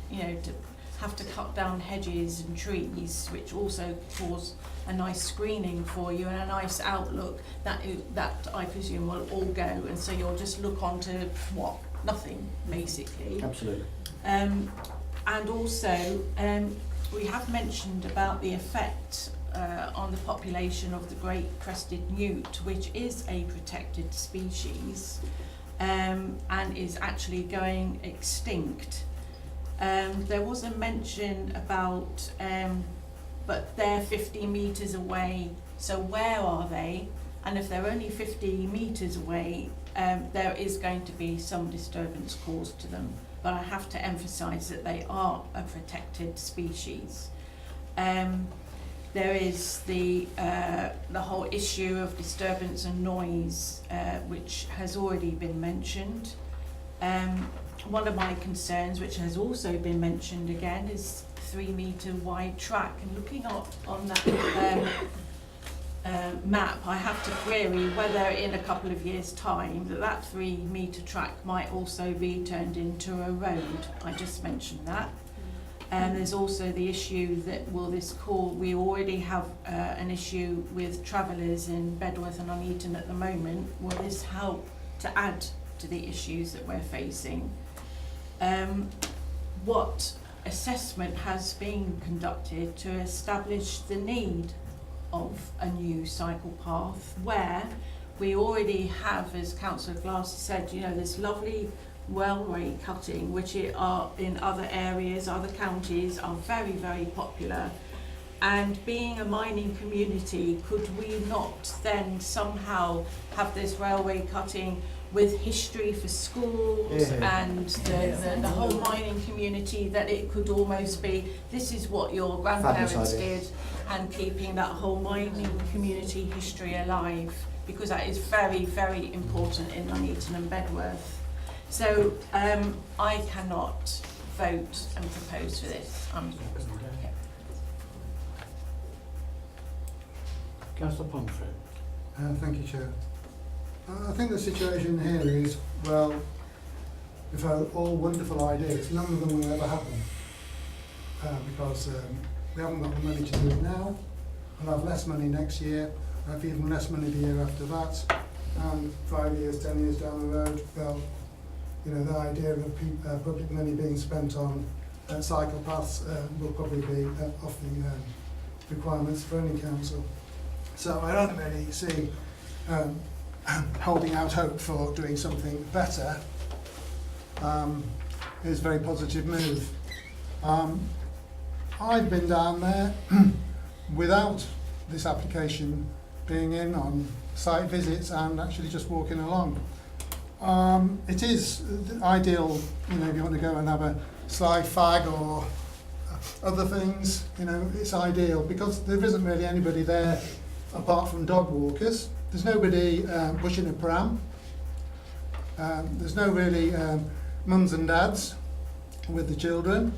have to cut down hedges and trees, which also cause a nice screening for you and a nice outlook, that I presume will all go, and so you'll just look onto what? Nothing, basically. Absolutely. And also, we have mentioned about the effect on the population of the great crested newt, which is a protected species and is actually going extinct. There was a mention about, but they're 50 metres away, so where are they? And if they're only 50 metres away, there is going to be some disturbance caused to them. But I have to emphasise that they are a protected species. There is the whole issue of disturbance and noise, which has already been mentioned. One of my concerns, which has also been mentioned again, is 3 metre wide track. And looking on that map, I have to query whether in a couple of years' time that 3 metre track might also be turned into a road. I just mentioned that. And there's also the issue that we already have an issue with travellers in Bedworth and Nuneaton at the moment. Will this help to add to the issues that we're facing? What assessment has been conducted to establish the need of a new cycle path, where we already have, as Councillor Glass said, this lovely railway cutting, which are in other areas, other counties, are very, very popular. And being a mining community, could we not then somehow have this railway cutting with history for schools and the whole mining community, that it could almost be, this is what your grandparents did, and keeping that whole mining community history alive, because that is very, very important in Nuneaton and Bedworth. So I cannot vote and propose for this. Councillor Pomfret. Thank you, Chair. I think the situation here is, well, we've had all wonderful ideas, none of them will ever happen because we haven't got the money to do it now. We'll have less money next year, we'll have even less money the year after that, and 5 years, 10 years down the road, well, the idea of public money being spent on cycle paths will probably be off the requirements for any council. So I don't really see holding out hope for doing something better is a very positive move. I've been down there without this application being in, on site visits and actually just walking along. It is ideal, if you want to go and have a sly fag or other things, it's ideal because there isn't really anybody there apart from dog walkers. There's nobody pushing a pram. There's no really mums and dads with the children.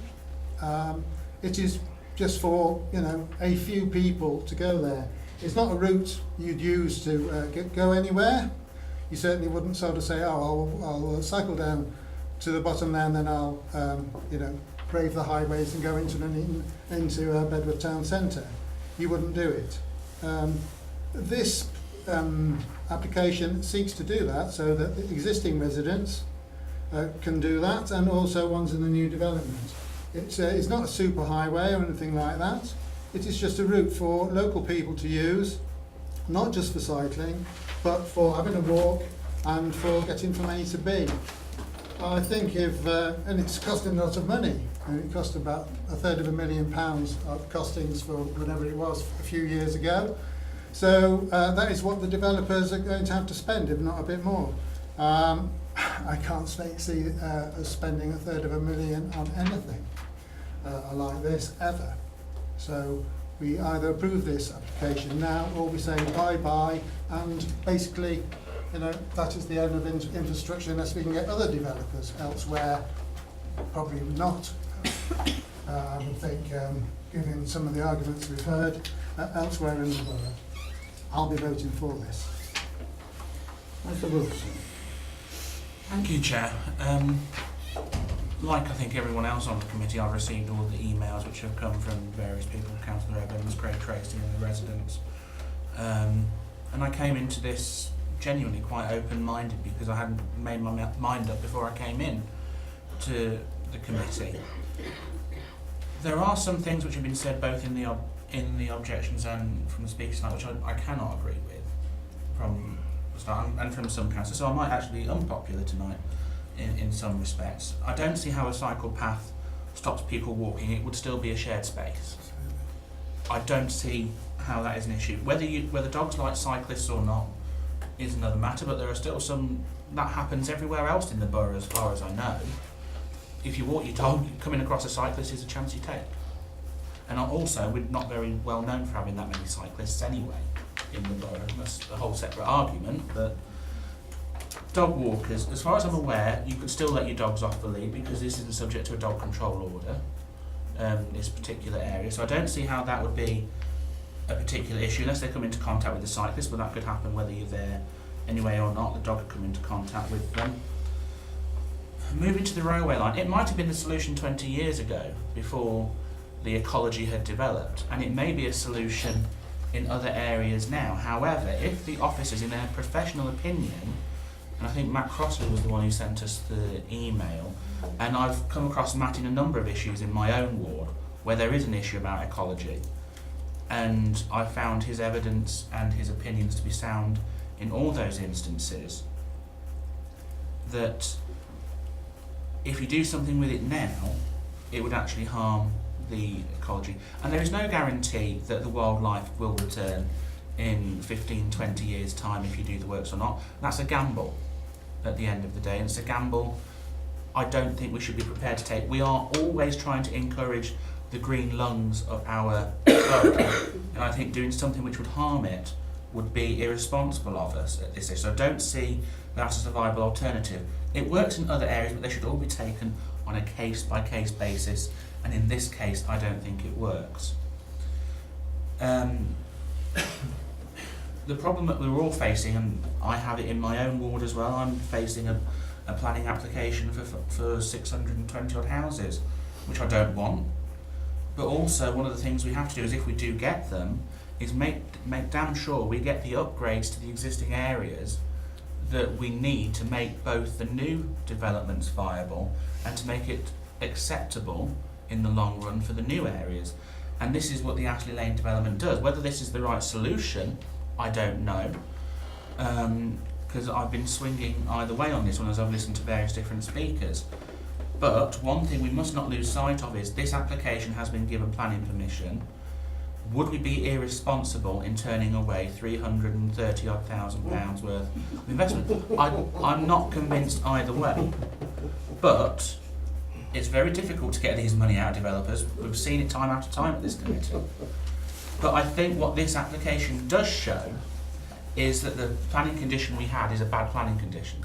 It is just for a few people to go there. It's not a route you'd use to go anywhere. You certainly wouldn't sort of say, oh, I'll cycle down to the bottom there and then I'll brave the highways and go into Bedworth town centre. You wouldn't do it. This application seeks to do that so that the existing residents can do that, and also ones in the new development. It's not a super highway or anything like that. It is just a route for local people to use, not just for cycling, but for having a walk and for getting from A to B. I think and it's costing a lot of money. And it cost about £250,000 of costings for whatever it was a few years ago. So that is what the developers are going to have to spend, if not a bit more. I can't see us spending £250,000 on anything like this ever. So we either approve this application now, or we say bye-bye, and basically, that is the end of infrastructure, unless we can get other developers elsewhere. Probably not. I would think, given some of the arguments we've heard, elsewhere in the borough. I'll be voting for this. Mr. Wilson. Thank you, Chair. Like I think everyone else on the committee, I've received all the emails which have come from various people, Councillor Evans, Craig Tracy and the residents. And I came into this genuinely quite open-minded because I hadn't made my mind up before I came in to the committee. There are some things which have been said both in the objections and from the speakers tonight which I cannot agree with from the start, and from some councillors, so I might actually be unpopular tonight in some respects. I don't see how a cycle path stops people walking. It would still be a shared space. I don't see how that is an issue. Whether dogs like cyclists or not is another matter, but there are still some, that happens everywhere else in the borough as far as I know. If you walk your dog, coming across a cyclist is a chance you take. And also, we're not very well known for having that many cyclists anyway in the borough. That's a whole separate argument, but dog walkers, as far as I'm aware, you could still let your dogs off the lead because this isn't subject to a dog control order, this particular area. So I don't see how that would be a particular issue unless they come into contact with the cyclist, but that could happen whether you're there anyway or not. The dog could come into contact with them. Moving to the railway line, it might have been the solution 20 years ago before the ecology had developed, and it may be a solution in other areas now. However, if the officers, in their professional opinion, and I think Matt Crossley was the one who sent us the email, and I've come across Matt in a number of issues in my own ward where there is an issue about ecology, and I found his evidence and his opinions to be sound in all those instances, that if you do something with it now, it would actually harm the ecology. And there is no guarantee that the wildlife will return in 15, 20 years' time if you do the works or not. That's a gamble at the end of the day, and it's a gamble I don't think we should be prepared to take. We are always trying to encourage the green lungs of our borough, and I think doing something which would harm it would be irresponsible of us at this stage. So I don't see that as a viable alternative. It works in other areas, but they should all be taken on a case-by-case basis, and in this case I don't think it works. The problem that we're all facing, and I have it in my own ward as well, I'm facing a planning application for 620 odd houses, which I don't want. But also one of the things we have to do is, if we do get them, is make damn sure we get the upgrades to the existing areas that we need to make both the new developments viable and to make it acceptable in the long run for the new areas. And this is what the Ashley Lane development does. Whether this is the right solution, I don't know, because I've been swinging either way on this one as I've listened to various different speakers. But one thing we must not lose sight of is this application has been given planning permission. Would we be irresponsible in turning away £330 odd thousand worth of investment? I'm not convinced either way, but it's very difficult to get these money out of developers. We've seen it time after time at this committee. But I think what this application does show is that the planning condition we had is a bad planning condition.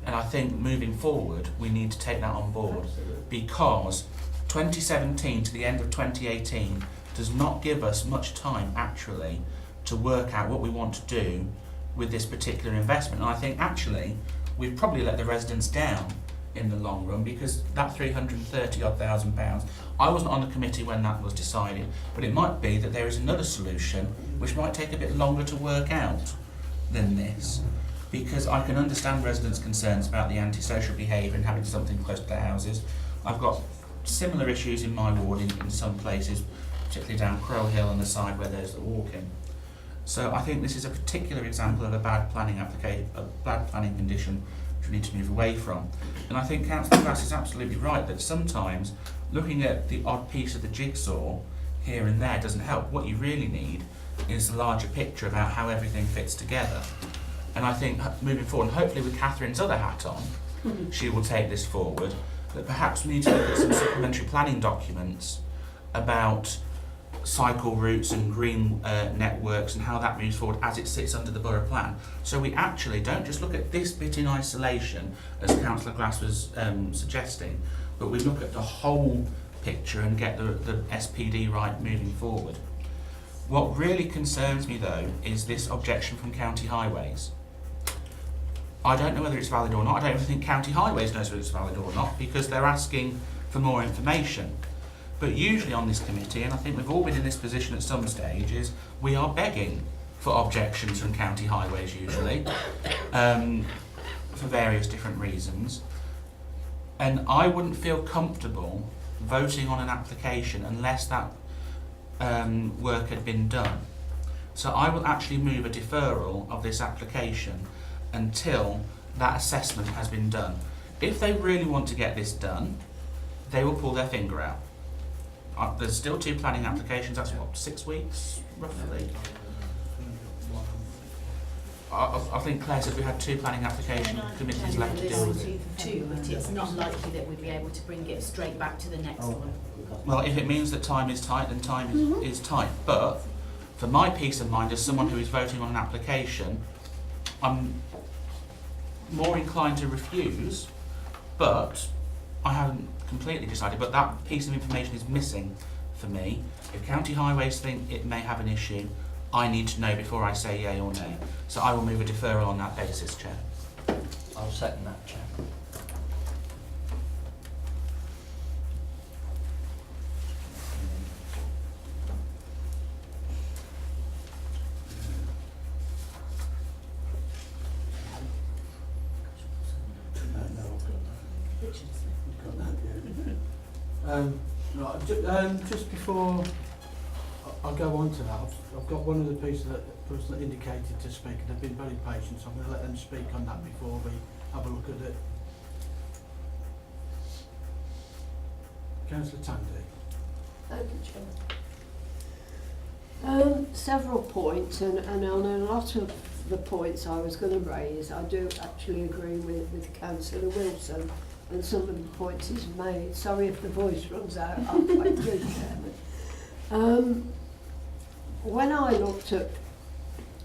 And I think moving forward, we need to take that on board, because 2017 to the end of 2018 does not give us much time actually to work out what we want to do with this particular investment. And I think actually we've probably let the residents down in the long run, because that £330 odd thousand, I wasn't on the committee when that was decided, but it might be that there is another solution which might take a bit longer to work out. than this, because I can understand residents' concerns about the antisocial behaviour and having something close to their houses. I've got similar issues in my ward in some places, particularly down Crow Hill on the side where there's the walking. So I think this is a particular example of a bad planning condition which we need to move away from. And I think Councillor Glass is absolutely right that sometimes looking at the odd piece of the jigsaw here and there doesn't help. What you really need is the larger picture about how everything fits together. And I think moving forward, and hopefully with Catherine's other hat on, she will take this forward, that perhaps we need to look at some supplementary planning documents about cycle routes and green networks and how that moves forward as it sits under the borough plan. So we actually don't just look at this bit in isolation, as Councillor Glass was suggesting, but we look at the whole picture and get the SPD right moving forward. What really concerns me though is this objection from County Highways. I don't know whether it's valid or not. I don't even think County Highways knows whether it's valid or not, because they're asking for more information. But usually on this committee, and I think we've all been in this position at some stage, is we are begging for objections from County Highways usually, for various different reasons. And I wouldn't feel comfortable voting on an application unless that work had been done. So I will actually move a deferral of this application until that assessment has been done. If they really want to get this done, they will pull their finger out. There's still 2 planning applications, that's what, 6 weeks, roughly? I think Claire said we had 2 planning application committees left to deal with it. 2, but it's not likely that we'd be able to bring it straight back to the next one. Well, if it means that time is tight, then time is tight. But for my peace of mind, as someone who is voting on an application, I'm more inclined to refuse, but I haven't completely decided. But that piece of information is missing for me. If County Highways think it may have an issue, I need to know before I say yay or nay. So I will move a deferral on that basis, Chair. I'll second that, Chair. Just before I go on to that, I've got one other piece that person that indicated to speak, and they've been very patient, so I'm going to let them speak on that before we have a look at it. Councillor Tandy. Thank you, Chair. Several points, and on a lot of the points I was going to raise, I do actually agree with Councillor Wilson, and some of the points he's made. Sorry if the voice runs out halfway through, Chairman. When I looked at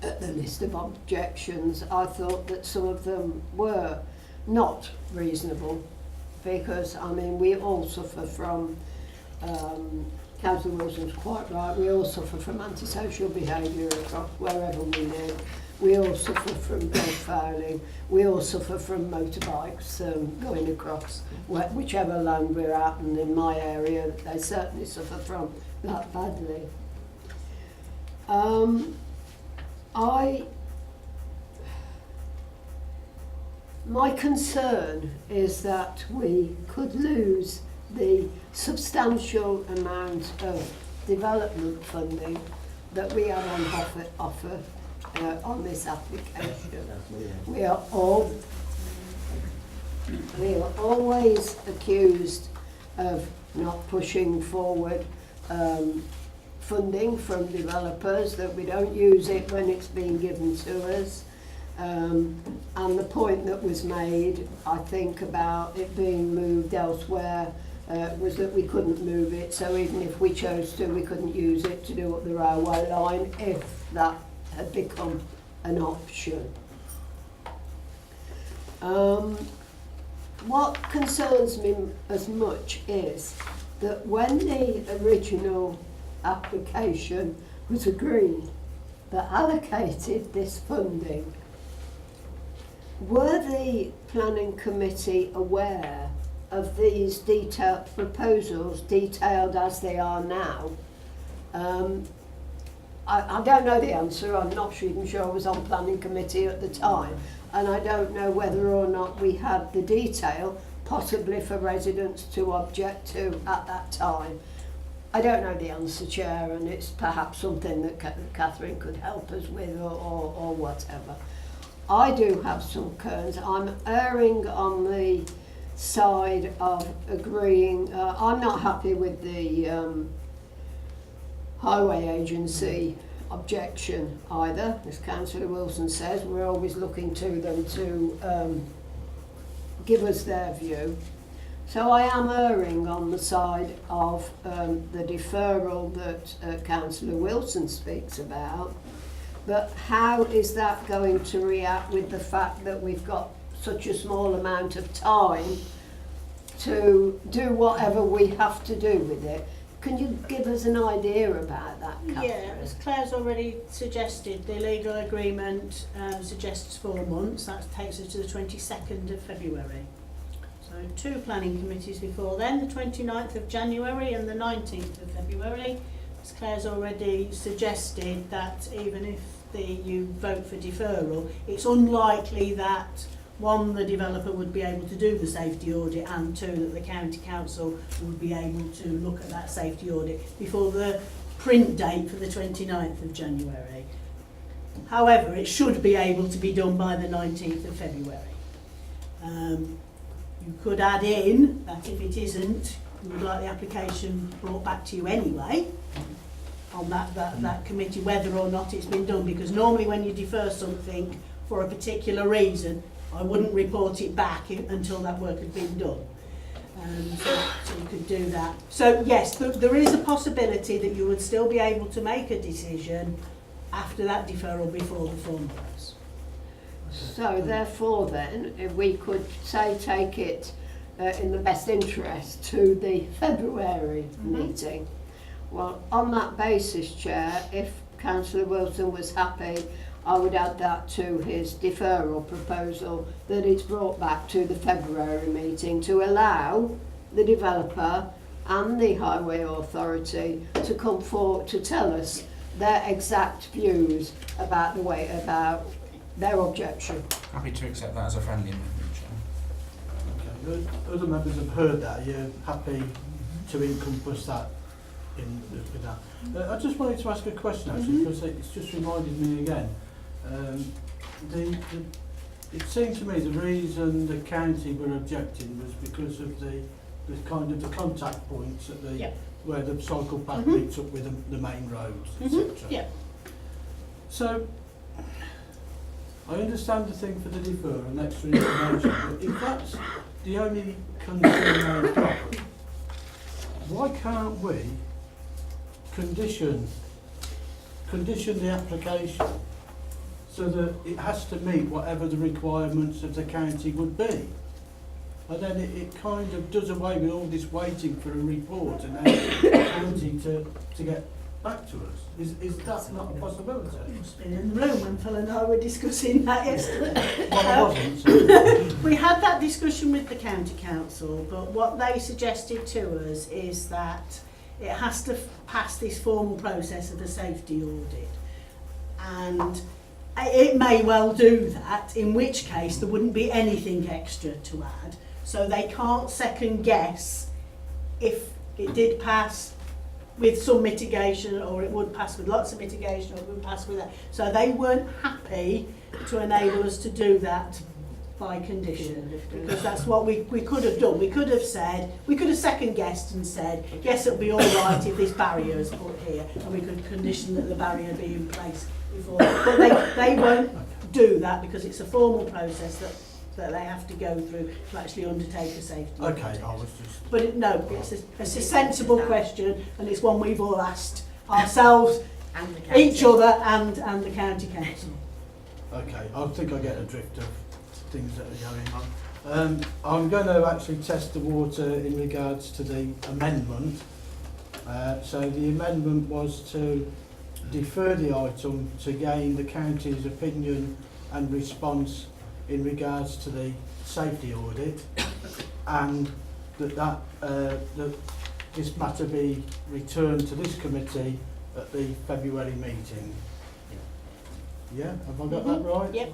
the list of objections, I thought that some of them were not reasonable, because, I mean, we all suffer from, Councillor Wilson's quite right, we all suffer from antisocial behaviour across wherever we live. We all suffer from dog fouling. We all suffer from motorbikes going across whichever land we're at, and in my area they certainly suffer from that badly. My concern is that we could lose the substantial amount of development funding that we have on offer on this application. We are always accused of not pushing forward funding from developers, that we don't use it when it's being given to us. And the point that was made, I think, about it being moved elsewhere was that we couldn't move it, so even if we chose to, we couldn't use it to do up the railway line if that had become an option. What concerns me as much is that when the original application was agreed that allocated this funding, were the planning committee aware of these detailed proposals, detailed as they are now? I don't know the answer. I'm not even sure I was on planning committee at the time, and I don't know whether or not we had the detail, possibly for residents to object to at that time. I don't know the answer, Chair, and it's perhaps something that Catherine could help us with or whatever. I do have some concerns. I'm erring on the side of agreeing. I'm not happy with the highway agency objection either. As Councillor Wilson says, we're always looking to them to give us their view. So I am erring on the side of the deferral that Councillor Wilson speaks about. But how is that going to react with the fact that we've got such a small amount of time to do whatever we have to do with it? Can you give us an idea about that, Catherine? Yeah, as Claire's already suggested, the legal agreement suggests 4 months. That takes us to the 22nd of February. So 2 planning committees before then, the 29th of January and the 19th of February. As Claire's already suggested, that even if you vote for deferral, it's unlikely that 1, the developer would be able to do the safety audit, and 2, that the county council would be able to look at that safety audit before the print date for the 29th of January. However, it should be able to be done by the 19th of February. You could add in that if it isn't, you would like the application brought back to you anyway on that committee, whether or not it's been done, because normally when you defer something for a particular reason, I wouldn't report it back until that work had been done. So you could do that. So yes, there is a possibility that you would still be able to make a decision after that deferral before the form goes. So therefore then, if we could say take it in the best interest to the February meeting. Well, on that basis, Chair, if Councillor Wilson was happy, I would add that to his deferral proposal, that it's brought back to the February meeting to allow the developer and the Highway Authority to come forward to tell us their exact views about their objection. Happy to accept that as a friendly amendment, Chair. Okay, other members have heard that. Are you happy to encompass that with that? I just wanted to ask a question actually, because it's just reminded me again. It seemed to me the reason the county were objecting was because of the kind of the contact points at the where the cycle path meets up with the main roads, etc. Yeah. So I understand the thing for the deferral and extra information, but if that's the only concern they've got, why can't we condition the application so that it has to meet whatever the requirements of the county would be? And then it kind of does away with all this waiting for a report and then the county to get back to us. Is that not a possibility? Must have been in the room when Phil and I were discussing that yesterday. Well, I wasn't. So. We had that discussion with the county council, but what they suggested to us is that it has to pass this formal process of a safety audit. And it may well do that, in which case there wouldn't be anything extra to add. So they can't second guess if it did pass with some mitigation, or it would pass with lots of mitigation, or it would pass with that. So they weren't happy to enable us to do that by condition, because that's what we could have done. We could have said, we could have second guessed and said, yes, it'll be all right if this barrier is put here, and we could condition that the barrier be in place before. But they won't do that, because it's a formal process that they have to go through to actually undertake a safety audit. Okay, I was just... But it's a sensible question, and it's one we've all asked ourselves, And the each other, and the county council. Okay, I think I get a drift of things that are going on. I'm going to actually test the water in regards to the amendment. So the amendment was to defer the item to gain the county's opinion and response in regards to the safety audit, and that this matter be returned to this committee at the February meeting. Yeah, have I got that right? Yep.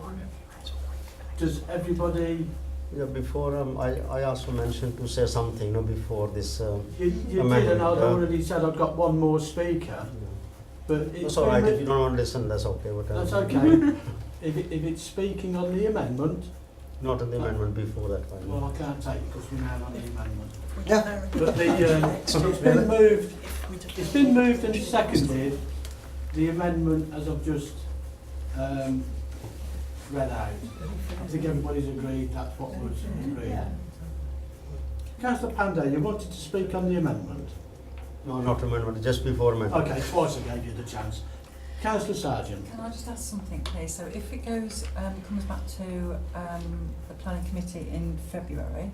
Does everybody... Yeah, before I also mentioned to say something, before this. You did, and I'd already said I've got one more speaker. But it's that's all right. If you don't want to listen, that's okay. But, that's okay. If it's speaking on the amendment... Not on the amendment before that one. Well, I can't take it because we're now on the amendment. Yeah. But it's been moved and seconded, the amendment as I've just read out. I think everybody's agreed that's what was agreed. Councillor Pandey, you wanted to speak on the amendment? No, not amendment, just before amendment. Okay, twice I gave you the chance. Councillor Sargent. Can I just ask something, please? So if it goes, comes back to the planning committee in February,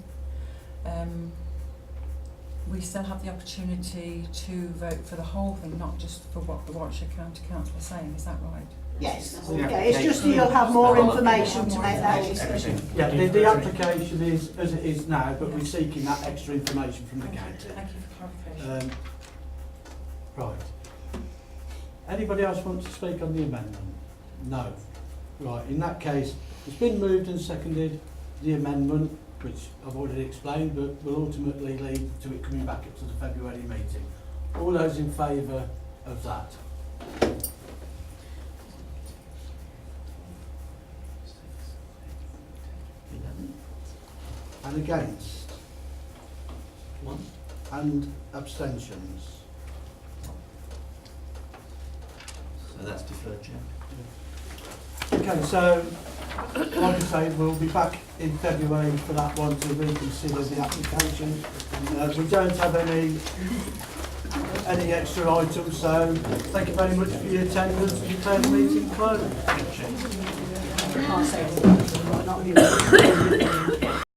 we still have the opportunity to vote for the whole thing, not just for what the Warwickshire County Council are saying. Is that right? Yes. Okay. It's just you'll have more information to make that decision. Yeah, the application is as it is now, but we're seeking that extra information from the county. Thank you for clarification. Right. Anybody else want to speak on the amendment? No. Right, in that case, it's been moved and seconded, the amendment, which I've already explained, but will ultimately lead to it coming back up to the February meeting. All those in favour of that? And against? One. And abstentions? So that's deferred, Chair. Okay, so like I say, we'll be back in February for that one to reconsider the application. We don't have any extra items, so thank you very much for your attendance. Declare the meeting closed. I can't say anything, not